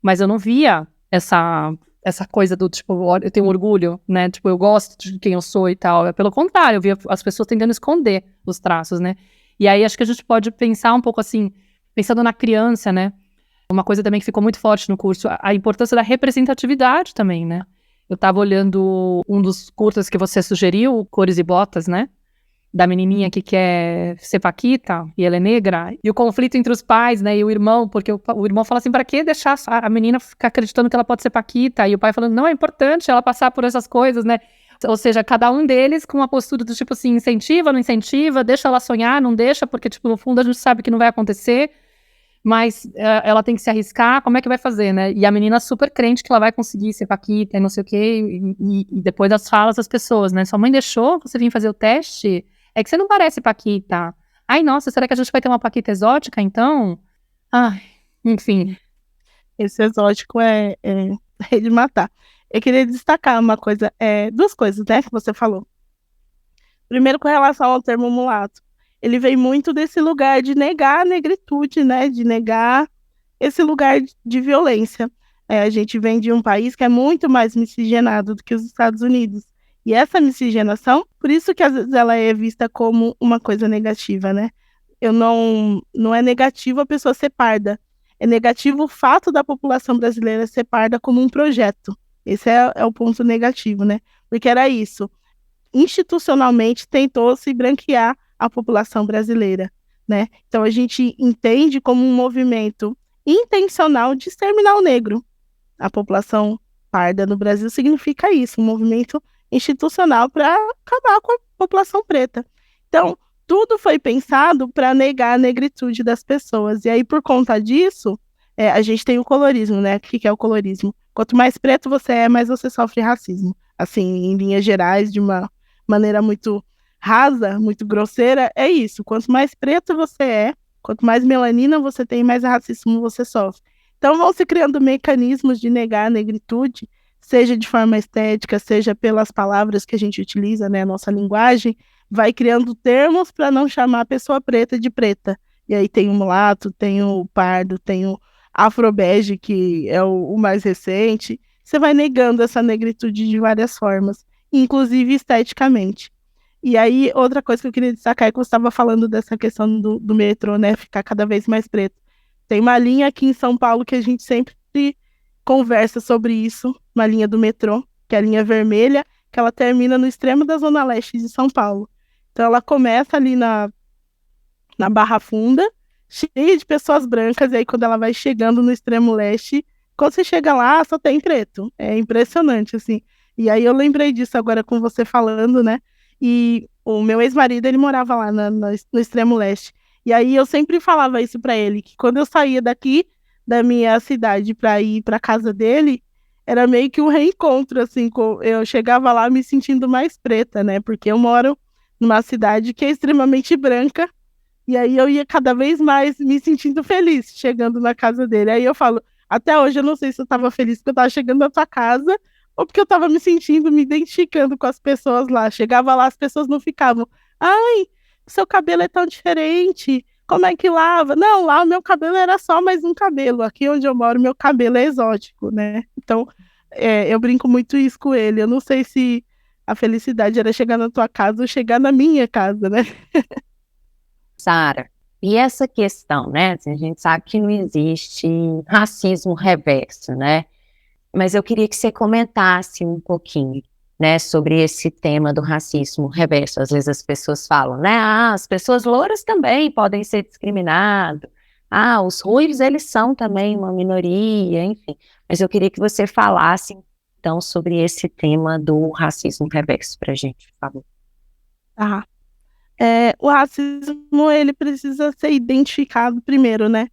mas eu não via essa coisa do, tipo, eu tenho orgulho, né, tipo, eu gosto de quem eu sou e tal. Pelo contrário, eu via as pessoas tentando esconder os traços, né. E aí acho que a gente pode pensar um pouco assim, pensando na criança, né. Uma coisa também que ficou muito forte no curso, a importância da representatividade também, né? Eu tava olhando um dos curtas que você sugeriu, Cores e Botas, né? Da menininha que quer ser paquita, e ela é negra. E o conflito entre os pais, né? E o irmão, porque o irmão fala assim, pra que deixar a menina ficar acreditando que ela pode ser paquita? E o pai falando, não, é importante ela passar por essas coisas, né? Ou seja, cada um deles com uma postura do tipo assim, incentiva, não incentiva, deixa ela sonhar, não deixa, porque, tipo, no fundo a gente sabe que não vai acontecer. Mas ela tem que se arriscar, como é que vai fazer, né? E a menina super crente que ela vai conseguir ser paquita e não sei o quê, e depois das falas das pessoas, né? Sua mãe deixou você vir fazer o teste? É que você não parece paquita. Ai, nossa, será que a gente vai ter uma paquita exótica, então? Ai, enfim. Esse exótico é de matar. Eu queria destacar uma coisa, duas coisas, né, que você falou. Primeiro, com relação ao termo mulato. ele vem muito desse lugar de negar a negritude, né? De negar esse lugar de violência. A gente vem de um país que é muito mais miscigenado do que os Estados Unidos. E essa miscigenação, por isso que às vezes ela é vista como uma coisa negativa, né? Não é negativo a pessoa ser parda. É negativo o fato da população brasileira ser parda como um projeto. Esse é o ponto negativo, né? Porque era isso. Institucionalmente tentou se branquear a população brasileira, né? Então a gente entende como um movimento intencional de exterminar o negro. A população parda no Brasil significa isso, um movimento institucional para acabar com a população preta. Então, tudo foi pensado para negar a negritude das pessoas. E aí, por conta disso, a gente tem o colorismo, né? O que é o colorismo? Quanto mais preto você é, mais você sofre racismo. Assim, em linhas gerais, de uma maneira muito rasa, muito grosseira, é isso. Quanto mais preto você é, quanto mais melanina você tem, mais racismo você sofre. Então vão se criando mecanismos de negar a negritude, seja de forma estética, seja pelas palavras que a gente utiliza, né, a nossa linguagem, vai criando termos para não chamar a pessoa preta de preta. E aí tem o mulato, tem o pardo, tem o afrobege, que é o mais recente. Você vai negando essa negritude de várias formas, inclusive esteticamente. E aí, outra coisa que eu queria destacar é que você estava falando dessa questão do metrô, né, ficar cada vez mais preto. Tem uma linha aqui em São Paulo que a gente sempre conversa sobre isso, uma linha do metrô, que é a linha vermelha, que ela termina no extremo da Zona Leste de São Paulo. Então, ela começa ali na Barra Funda, cheia de pessoas brancas, e aí quando ela vai chegando no extremo leste, quando você chega lá, só tem preto. É impressionante, assim. E aí eu lembrei disso agora com você falando, né? E o meu ex-marido, ele morava lá no extremo leste. E aí eu sempre falava isso para ele, que quando eu saía daqui da minha cidade para ir para casa dele, era meio que um reencontro, assim, eu chegava lá me sentindo mais preta, né? Porque eu moro numa cidade que é extremamente branca, e aí eu ia cada vez mais me sentindo feliz chegando na casa dele. Aí eu falo, até hoje eu não sei se eu estava feliz porque eu estava chegando na tua casa ou porque eu estava me sentindo, me identificando com as pessoas lá. Chegava lá, as pessoas não ficavam, ai, seu cabelo é tão diferente, como é que lava? Não, lá o meu cabelo era só mais um cabelo. Aqui onde eu moro, meu cabelo é exótico, né? Então, eu brinco muito isso com ele. Eu não sei se a felicidade era chegar na tua casa ou chegar na minha casa, né? Sara, e essa questão, né? A gente sabe que não existe racismo reverso, né? Mas eu queria que você comentasse um pouquinho, né, sobre esse tema do racismo reverso. Às vezes as pessoas falam, né? Ah, as pessoas louras também podem ser discriminadas. Ah, os ruivos, eles são também uma minoria, enfim. Mas eu queria que você falasse, então, sobre esse tema do racismo reverso para a gente, por favor. Ah. O racismo, ele precisa ser identificado primeiro, né?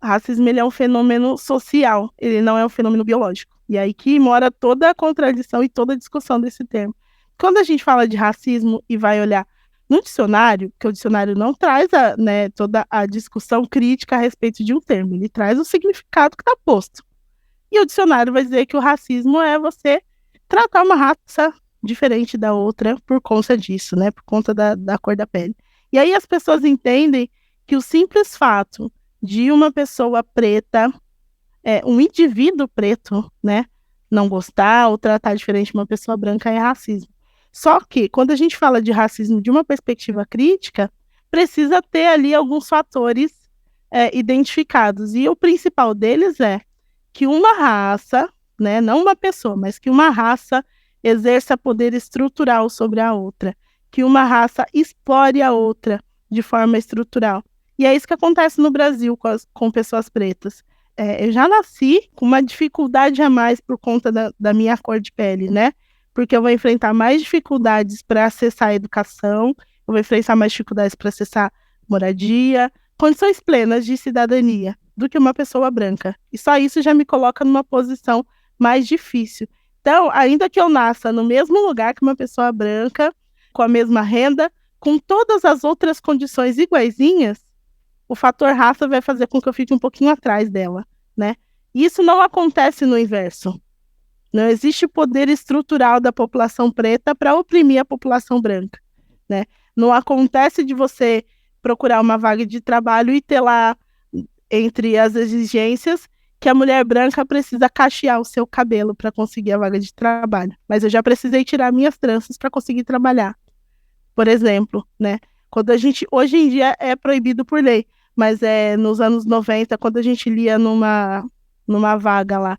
O racismo, ele é um fenômeno social, ele não é um fenômeno biológico. E aí que mora toda a contradição e toda a discussão desse termo. Quando a gente fala de racismo e vai olhar no dicionário, porque o dicionário não traz toda a discussão crítica a respeito de um termo, ele traz o significado que está posto. E o dicionário vai dizer que o racismo é você tratar uma raça diferente da outra por conta disso, né? Por conta da cor da pele. E aí as pessoas entendem que o simples fato de uma pessoa preta, um indivíduo preto, né, não gostar ou tratar diferente de uma pessoa branca é racismo. Só que, quando a gente fala de racismo de uma perspectiva crítica, precisa ter ali alguns fatores identificados. E o principal deles é que uma raça, né, não uma pessoa, mas que uma raça exerça poder estrutural sobre a outra, que uma raça explore a outra de forma estrutural. E é isso que acontece no Brasil com pessoas pretas. Eu já nasci com uma dificuldade a mais por conta da minha cor de pele, né? Porque eu vou enfrentar mais dificuldades para acessar a educação, eu vou enfrentar mais dificuldades para acessar moradia, condições plenas de cidadania do que uma pessoa branca. E só isso já me coloca numa posição mais difícil. Então, ainda que eu nasça no mesmo lugar que uma pessoa branca, com a mesma renda, com todas as outras condições iguaizinhas, o fator raça vai fazer com que eu fique um pouquinho atrás dela, né? E isso não acontece no inverso. Não existe poder estrutural da população preta para oprimir a população branca, né? Não acontece de você procurar uma vaga de trabalho e ter lá, entre as exigências, que a mulher branca precisa cachear o seu cabelo para conseguir a vaga de trabalho. Mas eu já precisei tirar minhas tranças para conseguir trabalhar, por exemplo, né? Quando a gente, hoje em dia é proibido por lei, mas nos anos 90, quando a gente lia numa vaga lá,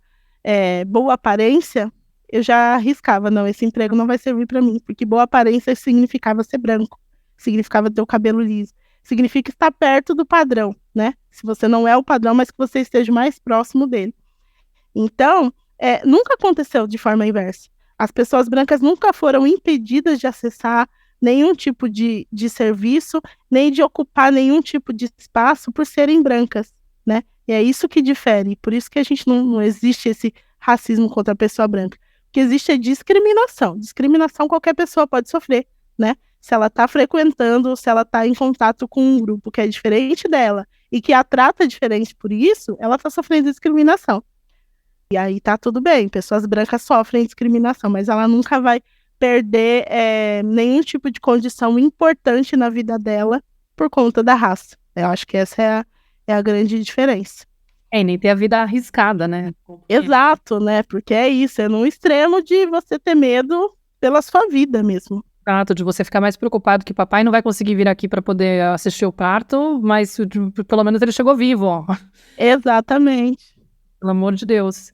boa aparência, eu já arriscava, não, esse emprego não vai servir para mim, porque boa aparência significava ser branco, significava ter o cabelo liso, significa estar perto do padrão, né? Se você não é o padrão, mas que você esteja mais próximo dele. Então, nunca aconteceu de forma inversa. As pessoas brancas nunca foram impedidas de acessar nenhum tipo de serviço, nem de ocupar nenhum tipo de espaço por serem brancas, né? E é isso que difere. Por isso que a gente não existe esse racismo contra a pessoa branca. O que existe é discriminação. Discriminação qualquer pessoa pode sofrer, né? Se ela está frequentando, se ela está em contato com um grupo que é diferente dela e que a trata diferente por isso, ela está sofrendo discriminação. E aí tá tudo bem, pessoas brancas sofrem discriminação, mas ela nunca vai perder nenhum tipo de condição importante na vida dela por conta da raça. Eu acho que essa é a grande diferença. Nem ter a vida arriscada, né? Exato, né? Porque é isso, é no extremo de você ter medo pela sua vida mesmo. Exato, de você ficar mais preocupado que papai não vai conseguir vir aqui para poder assistir o parto, mas pelo menos ele chegou vivo, ó. Exatamente. Pelo amor de Deus,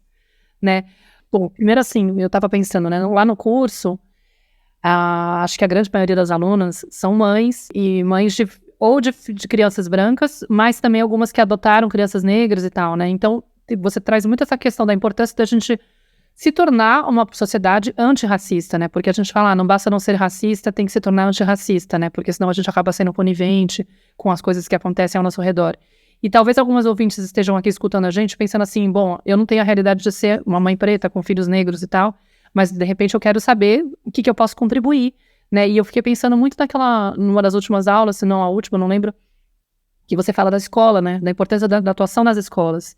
né? Bom, primeiro assim, eu tava pensando, né? Lá no curso, acho que a grande maioria das alunas são mães, e mães de crianças brancas, mas também algumas que adotaram crianças negras e tal, né? Então, você traz muito essa questão da importância da gente se tornar uma sociedade antirracista, né? Porque a gente fala, não basta não ser racista, tem que se tornar antirracista, né? Porque senão a gente acaba sendo conivente com as coisas que acontecem ao nosso redor. E talvez algumas ouvintes estejam aqui escutando a gente pensando assim, bom, eu não tenho a realidade de ser uma mãe preta com filhos negros e tal, mas de repente eu quero saber o que eu posso contribuir, né? E eu fiquei pensando muito numa das últimas aulas, se não a última, não lembro, que você fala da escola, né? Da importância da atuação nas escolas.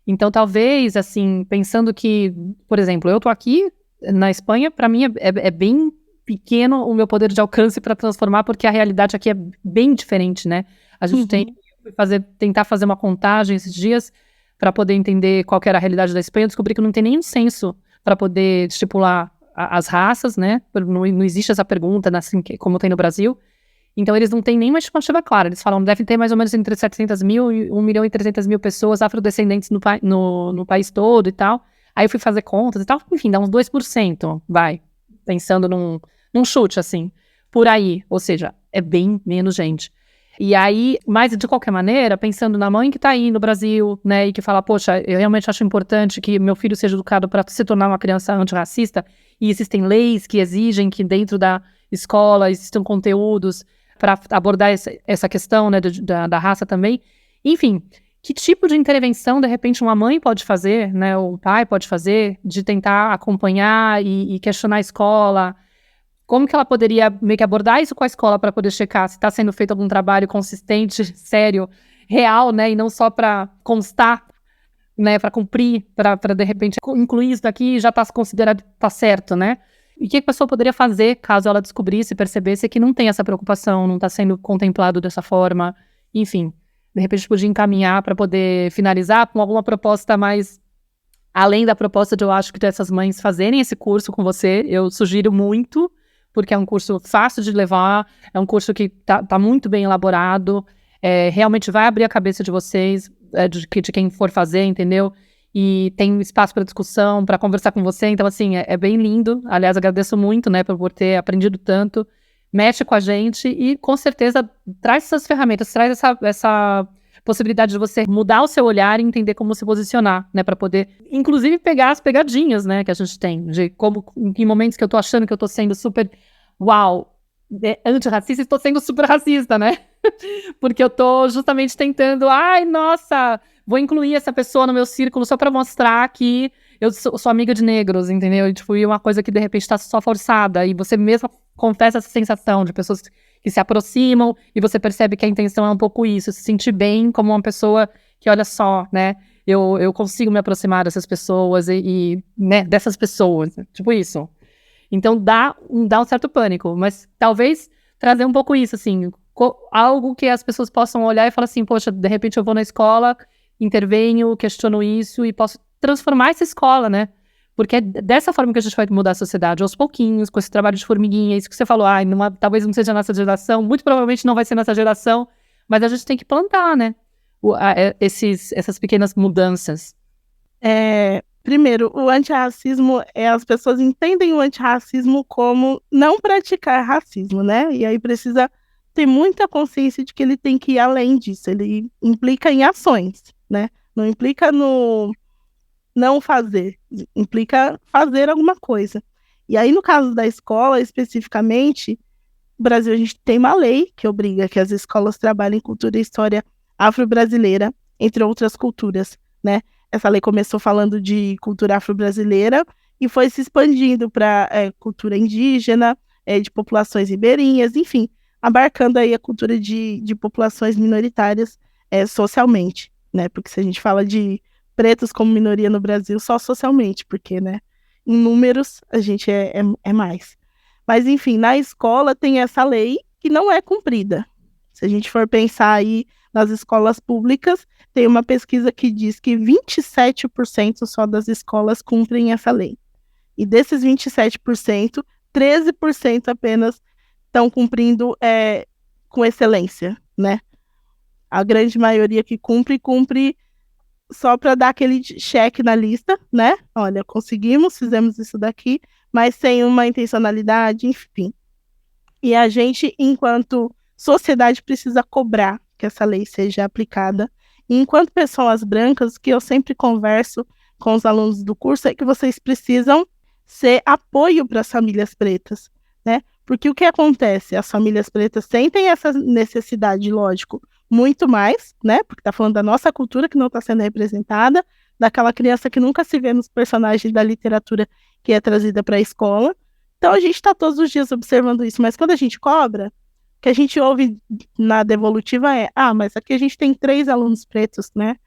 Então, talvez, assim, pensando que, por exemplo, eu tô aqui na Espanha, para mim é bem pequeno o meu poder de alcance para transformar, porque a realidade aqui é bem diferente, né? A gente tentar fazer uma contagem esses dias para poder entender qual que era a realidade da Espanha. Eu descobri que não tem nenhum censo para poder estipular as raças, né? Não existe essa pergunta, assim, como tem no Brasil. Então, eles não têm nenhuma estimativa clara. Eles falam, deve ter mais ou menos entre 700 mil e 1 milhão e 300 mil pessoas afrodescendentes no país todo e tal. Aí eu fui fazer contas e tal. Enfim, dá uns 2%, vai. Pensando num chute, assim, por aí. Ou seja, é bem menos gente. E aí, mas de qualquer maneira, pensando na mãe que tá aí no Brasil, né, e que fala, poxa, eu realmente acho importante que meu filho seja educado para se tornar uma criança antirracista, e existem leis que exigem que dentro da escola existam conteúdos para abordar essa questão, né, da raça também. Enfim, que tipo de intervenção, de repente, uma mãe pode fazer, né, ou um pai pode fazer, de tentar acompanhar e questionar a escola? Como que ela poderia meio que abordar isso com a escola para poder checar se está sendo feito algum trabalho consistente, sério, real, né, e não só para constar, né, para cumprir, para de repente incluir isso daqui e já está considerado, está certo, né? E o que a pessoa poderia fazer caso ela descobrisse, percebesse que não tem essa preocupação, não está sendo contemplado dessa forma, enfim, de repente podia encaminhar para poder finalizar com alguma proposta mais, além da proposta de eu acho que dessas mães fazerem esse curso com você, eu sugiro muito, porque é um curso fácil de levar, é um curso que tá muito bem elaborado, realmente vai abrir a cabeça de vocês, de quem for fazer, entendeu? E tem espaço para discussão, para conversar com você, então assim, é bem lindo. Aliás, agradeço muito, né, por ter aprendido tanto, mexe com a gente e com certeza traz essas ferramentas, traz essa possibilidade de você mudar o seu olhar e entender como se posicionar, né, para poder, inclusive, pegar as pegadinhas, né, que a gente tem, de como, em momentos que eu tô achando que eu tô sendo super, uau, antirracista, estou sendo super racista, né, porque eu tô justamente tentando, ai, nossa, vou incluir essa pessoa no meu círculo só para mostrar que eu sou amiga de negros, entendeu, e tipo, uma coisa que de repente tá só forçada, e você mesmo confessa essa sensação de pessoas que se aproximam e você percebe que a intenção é um pouco isso, se sentir bem como uma pessoa que, olha só, né, eu consigo me aproximar dessas pessoas e né, dessas pessoas, tipo isso. Então dá um certo pânico, mas talvez trazer um pouco isso, assim, algo que as pessoas possam olhar e falar assim, poxa, de repente eu vou na escola, intervenho, questiono isso e posso transformar essa escola, né? Porque é dessa forma que a gente vai mudar a sociedade, aos pouquinhos, com esse trabalho de formiguinha, isso que você falou, talvez não seja nossa geração, muito provavelmente não vai ser nossa geração, mas a gente tem que plantar, né? Essas pequenas mudanças. Primeiro, o antirracismo, as pessoas entendem o antirracismo como não praticar racismo, né? E aí precisa ter muita consciência de que ele tem que ir além disso, ele implica em ações, né? Não implica no não fazer, implica fazer alguma coisa. E aí, no caso da escola, especificamente, no Brasil a gente tem uma lei que obriga que as escolas trabalhem cultura e história afro-brasileira, entre outras culturas, né? Essa lei começou falando de cultura afro-brasileira e foi se expandindo para cultura indígena, de populações ribeirinhas, enfim, abarcando aí a cultura de populações minoritárias socialmente, né? Porque se a gente fala de pretos como minoria no Brasil, só socialmente, porque, né, em números a gente é mais. Mas, enfim, na escola tem essa lei que não é cumprida. Se a gente for pensar aí nas escolas públicas, tem uma pesquisa que diz que 27% só das escolas cumprem essa lei. E desses 27%, 13% apenas estão cumprindo com excelência, né? A grande maioria que cumpre só para dar aquele cheque na lista, né? Olha, conseguimos, fizemos isso daqui, mas sem uma intencionalidade, enfim. E a gente, enquanto sociedade, precisa cobrar que essa lei seja aplicada. E enquanto pessoas brancas, que eu sempre converso com os alunos do curso, é que vocês precisam ser apoio para as famílias pretas, né? Porque o que acontece? As famílias pretas sentem essa necessidade, lógico, muito mais, né? Porque está falando da nossa cultura que não está sendo representada, daquela criança que nunca se vê nos personagens da literatura que é trazida para a escola. Então a gente está todos os dias observando isso, mas quando a gente cobra, o que a gente ouve na devolutiva mas aqui a gente tem 3 alunos pretos, né?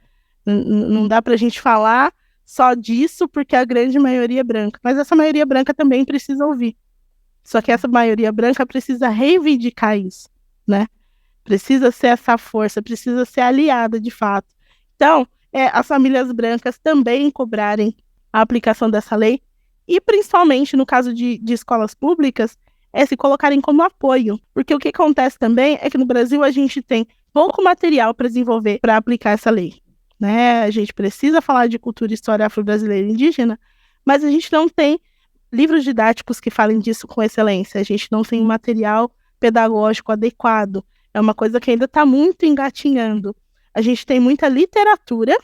Não dá para a gente falar só disso porque a grande maioria é branca, mas essa maioria branca também precisa ouvir. Só que essa maioria branca precisa reivindicar isso, né? Precisa ser essa força, precisa ser aliada de fato. Então, as famílias brancas também cobrarem a aplicação dessa lei e, principalmente, no caso de escolas públicas, se colocarem como apoio. Porque o que acontece também é que no Brasil a gente tem pouco material para desenvolver para aplicar essa lei, né? A gente precisa falar de cultura e história afro-brasileira e indígena, mas a gente não tem livros didáticos que falem disso com excelência, a gente não tem material pedagógico adequado, é uma coisa que ainda está muito engatinhando. A gente tem muita literatura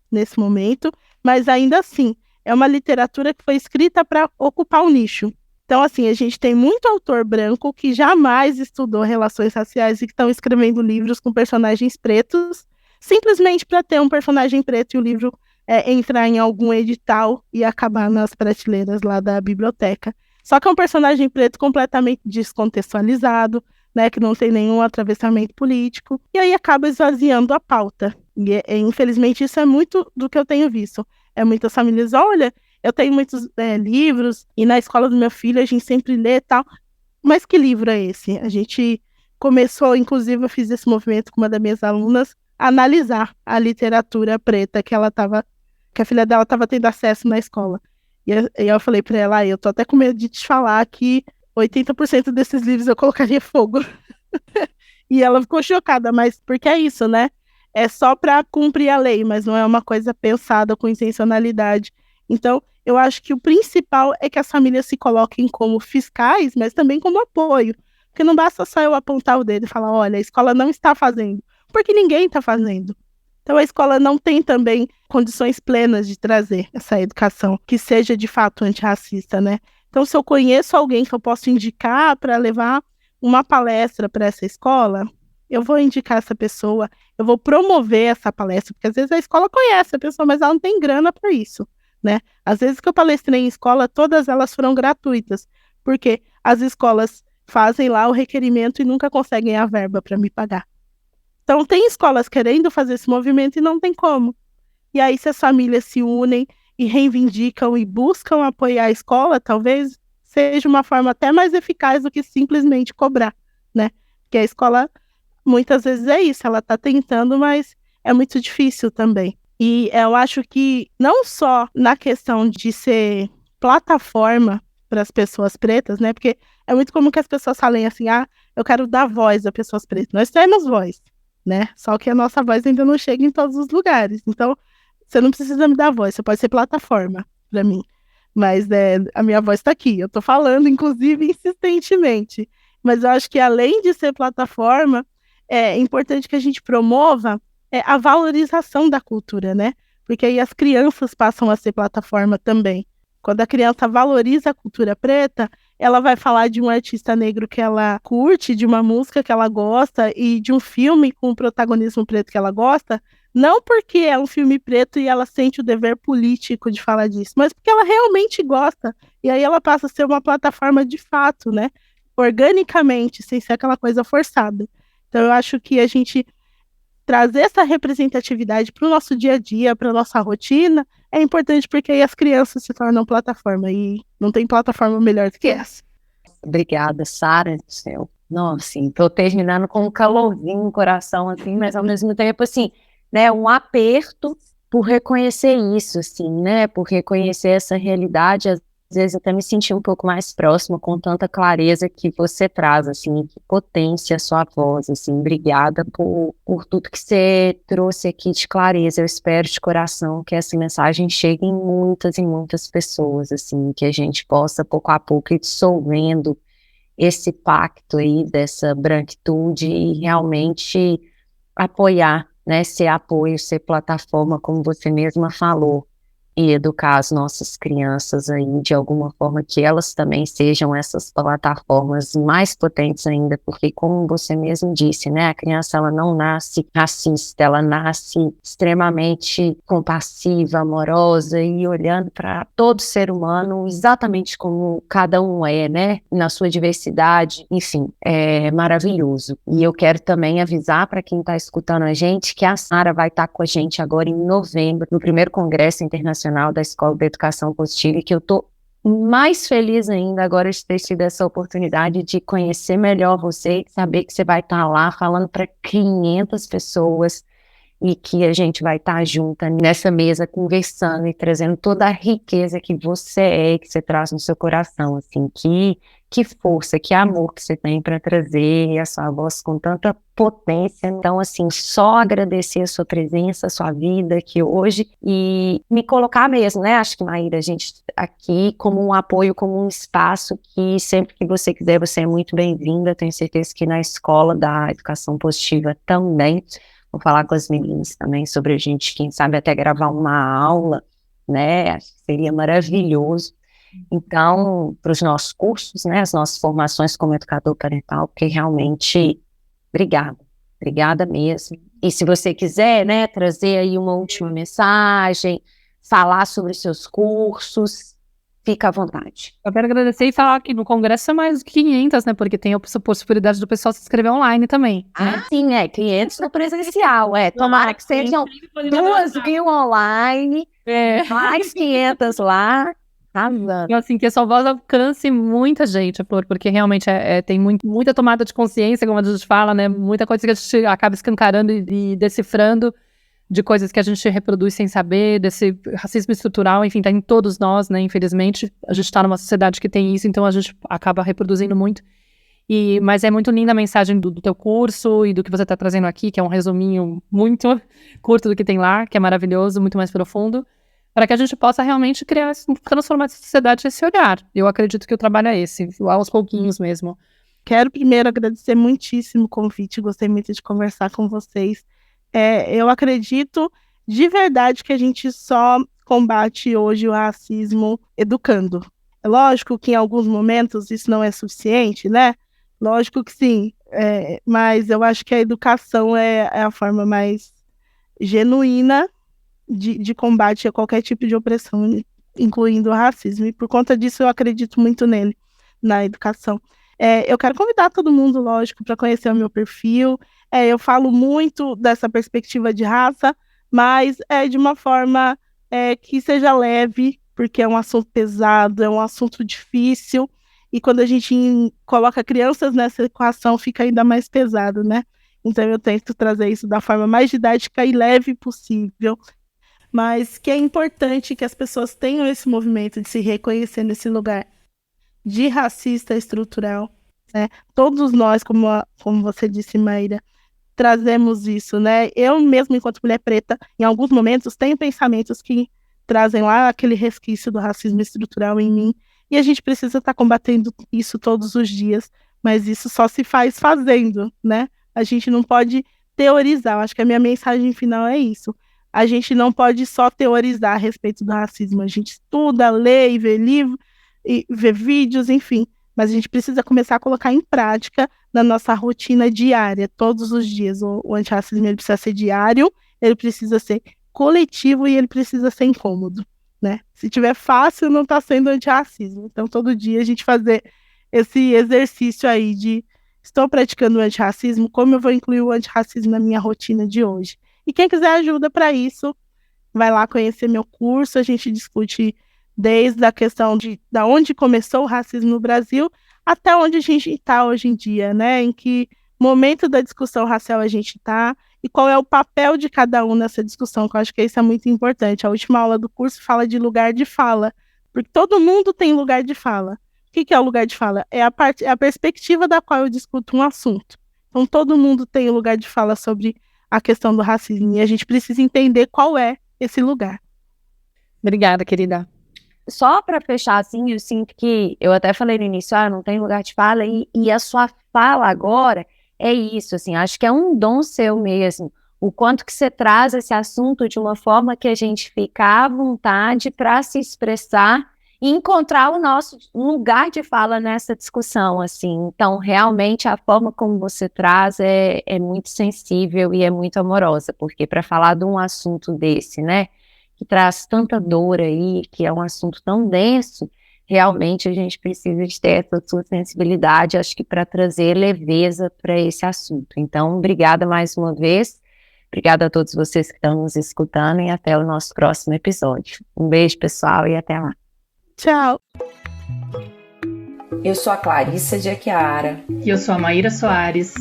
nesse momento, mas ainda assim, é uma literatura que foi escrita para ocupar um nicho. Então, assim, a gente tem muito autor branco que jamais estudou relações raciais e que estão escrevendo livros com personagens pretos, simplesmente para ter um personagem preto e o livro entrar em algum edital e acabar nas prateleiras lá da biblioteca. Só que é um personagem preto completamente descontextualizado, né, que não tem nenhum atravessamento político, e aí acaba esvaziando a pauta. E, infelizmente, isso é muito do que eu tenho visto. Muitas famílias, olha, eu tenho muitos livros, e na escola do meu filho a gente sempre lê e tal, mas que livro é esse? A gente começou, inclusive, eu fiz esse movimento com uma das minhas alunas, a analisar a literatura preta que a filha dela estava tendo acesso na escola. E eu falei para ela, eu tô até com medo de te falar que 80% desses livros eu colocaria fogo. E ela ficou chocada, mas porque é isso, né? É só para cumprir a lei, mas não é uma coisa pensada com intencionalidade. Então, eu acho que o principal é que as famílias se coloquem como fiscais, mas também como apoio. Porque não basta só eu apontar o dedo e falar, olha, a escola não está fazendo, porque ninguém está fazendo. Então, a escola não tem também condições plenas de trazer essa educação que seja de fato antirracista, né? Então, se eu conheço alguém que eu posso indicar para levar uma palestra para essa escola, eu vou indicar essa pessoa, eu vou promover essa palestra, porque às vezes a escola conhece a pessoa, mas ela não tem grana para isso, né? Às vezes que eu palestrei em escola, todas elas foram gratuitas, porque as escolas fazem lá o requerimento e nunca conseguem a verba para me pagar. Então, tem escolas querendo fazer esse movimento e não tem como. E aí, se as famílias se unem e reivindicam e buscam apoiar a escola, talvez seja uma forma até mais eficaz do que simplesmente cobrar, né? Porque a escola muitas vezes é isso, ela está tentando, mas é muito difícil também. E eu acho que não só na questão de ser plataforma para as pessoas pretas, né? Porque é muito comum que as pessoas falem assim, eu quero dar voz a pessoas pretas. Nós temos voz, né? Só que a nossa voz ainda não chega em todos os lugares. Então, você não precisa me dar voz, você pode ser plataforma para mim. Mas a minha voz está aqui, eu estou falando, inclusive, insistentemente. Mas eu acho que além de ser plataforma, é importante que a gente promova a valorização da cultura, né? Porque aí as crianças passam a ser plataforma também. Quando a criança valoriza a cultura preta, ela vai falar de um artista negro que ela curte, de uma música que ela gosta e de um filme com o protagonismo preto que ela gosta, não porque é um filme preto e ela sente o dever político de falar disso, mas porque ela realmente gosta. E aí ela passa a ser uma plataforma de fato, né? Organicamente, sem ser aquela coisa forçada. Então eu acho que a gente trazer essa representatividade para o nosso dia a dia, para a nossa rotina, é importante porque aí as crianças se tornam plataforma e não tem plataforma melhor do que essa. Obrigada, Sara do céu. Nossa, assim, tô terminando com um calorzinho no coração, assim, mas ao mesmo tempo, assim, né, um aperto por reconhecer isso, assim, né, por reconhecer essa realidade, às vezes até me senti um pouco mais próxima com tanta clareza que você traz, assim, que potência a sua voz, assim, obrigada por tudo que você trouxe aqui de clareza. Eu espero de coração que essa mensagem chegue em muitas e muitas pessoas, assim, que a gente possa, pouco a pouco, ir dissolvendo esse pacto aí dessa branquitude e realmente apoiar, né, ser apoio, ser plataforma, como você mesma falou, e educar as nossas crianças aí de alguma forma que elas também sejam essas plataformas mais potentes ainda, porque como você mesmo disse, né, a criança ela não nasce racista, ela nasce extremamente compassiva, amorosa e olhando para todo ser humano exatamente como cada um é, né, na sua diversidade, enfim, é maravilhoso. E eu quero também avisar para quem está escutando a gente que a Sara vai estar com a gente agora em novembro, no primeiro Congresso Internacional da Escola da Educação Positiva, e que eu estou mais feliz ainda agora de ter tido essa oportunidade de conhecer melhor você, saber que você vai estar lá falando para 500 pessoas e que a gente vai estar junta nessa mesa conversando e trazendo toda a riqueza que você é, que você traz no seu coração, assim, que força, que amor que você tem para trazer a sua voz com tanta potência. Então, assim, só agradecer a sua presença, a sua vida aqui hoje e me colocar mesmo, né? Acho que, Maíra, a gente aqui como um apoio, como um espaço que sempre que você quiser, você é muito bem-vinda. Tenho certeza que na Escola da Educação Positiva também. Vou falar com as meninas também sobre a gente, quem sabe até gravar uma aula, né? Acho que seria maravilhoso. Então, para os nossos cursos, né, as nossas formações como educador parental, porque realmente, obrigada mesmo. E se você quiser, né, trazer aí uma última mensagem, falar sobre os seus cursos, fica à vontade. Eu quero agradecer e falar que no Congresso é mais 500, né? Porque tem a possibilidade do pessoal se inscrever online também. Ah, sim, 500 no presencial, Tomara que sejam 2.000 online, mais 500 lá. Então, assim, que a sua voz alcance muita gente, Flor, porque realmente tem muita tomada de consciência, como a gente fala, né? Muita coisa que a gente acaba escancarando e decifrando de coisas que a gente reproduz sem saber, desse racismo estrutural, enfim, tá em todos nós, né? Infelizmente, a gente tá numa sociedade que tem isso, então a gente acaba reproduzindo muito. Mas é muito linda a mensagem do teu curso e do que você tá trazendo aqui, que é um resuminho muito curto do que tem lá, que é maravilhoso, muito mais profundo, para que a gente possa realmente transformar essa sociedade nesse olhar. Eu acredito que o trabalho é esse, aos pouquinhos mesmo. Quero primeiro agradecer muitíssimo o convite, gostei muito de conversar com vocês. Eu acredito de verdade que a gente só combate hoje o racismo educando. É lógico que em alguns momentos isso não é suficiente, né? Lógico que sim, mas eu acho que a educação é a forma mais genuína de combate a qualquer tipo de opressão, incluindo o racismo. E por conta disso eu acredito muito nele, na educação. Eu quero convidar todo mundo, lógico, para conhecer o meu perfil. Eu falo muito dessa perspectiva de raça, mas de uma forma que seja leve, porque é um assunto pesado, é um assunto difícil, e quando a gente coloca crianças nessa equação, fica ainda mais pesado, né? Então eu tento trazer isso da forma mais didática e leve possível, mas que é importante que as pessoas tenham esse movimento de se reconhecer nesse lugar de racista estrutural, né? Todos nós, como você disse, Maíra, trazemos isso, né? Eu mesmo, enquanto mulher preta, em alguns momentos, tenho pensamentos que trazem lá aquele resquício do racismo estrutural em mim, e a gente precisa estar combatendo isso todos os dias, mas isso só se faz fazendo, né? A gente não pode teorizar. Eu acho que a minha mensagem final é isso. A gente não pode só teorizar a respeito do racismo. A gente estuda, lê e vê livro, e vê vídeos, enfim. Mas a gente precisa começar a colocar em prática na nossa rotina diária, todos os dias. O antirracismo ele precisa ser diário, ele precisa ser coletivo e ele precisa ser incômodo, né? Se tiver fácil, não está sendo antirracismo. Então, todo dia a gente fazer esse exercício aí de estou praticando o antirracismo, como eu vou incluir o antirracismo na minha rotina de hoje? E quem quiser ajuda para isso, vai lá conhecer meu curso, a gente discute desde a questão de onde começou o racismo no Brasil até onde a gente está hoje em dia, né? Em que momento da discussão racial a gente está e qual é o papel de cada um nessa discussão, que eu acho que isso é muito importante. A última aula do curso fala de lugar de fala, porque todo mundo tem lugar de fala. O que é o lugar de fala? É a perspectiva da qual eu discuto um assunto. Então, todo mundo tem o lugar de fala sobre a questão do racismo, e a gente precisa entender qual é esse lugar. Obrigada, querida. Só para fechar, assim, eu sinto que, eu até falei no início, não tem lugar de fala, e a sua fala agora é isso, assim, acho que é um dom seu mesmo, o quanto que você traz esse assunto de uma forma que a gente fica à vontade para se expressar e encontrar o nosso lugar de fala nessa discussão, assim. Então, realmente, a forma como você traz é muito sensível e é muito amorosa, porque para falar de um assunto desse, né, que traz tanta dor aí, que é um assunto tão denso, realmente a gente precisa de ter essa sua sensibilidade, acho que para trazer leveza para esse assunto. Então, obrigada mais uma vez, obrigada a todos vocês que estão nos escutando e até o nosso próximo episódio. Um beijo, pessoal, e até lá. Tchau! Eu sou a Clarissa de Aquiara. E eu sou a Maíra Soares.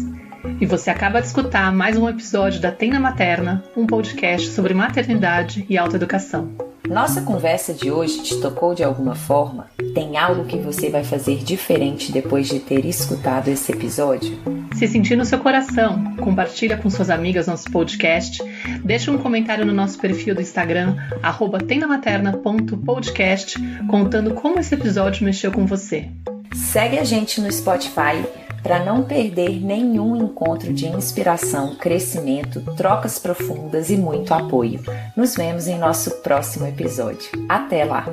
E você acaba de escutar mais um episódio da Tem na Materna, um podcast sobre maternidade e autoeducação. Nossa conversa de hoje te tocou de alguma forma? Tem algo que você vai fazer diferente depois de ter escutado esse episódio? Se sentir no seu coração, compartilha com suas amigas nosso podcast, deixa um comentário no nosso perfil do Instagram, @temnamaterna.podcast, contando como esse episódio mexeu com você. Segue a gente no Spotify para não perder nenhum encontro de inspiração, crescimento, trocas profundas e muito apoio. Nos vemos em nosso próximo episódio. Até lá!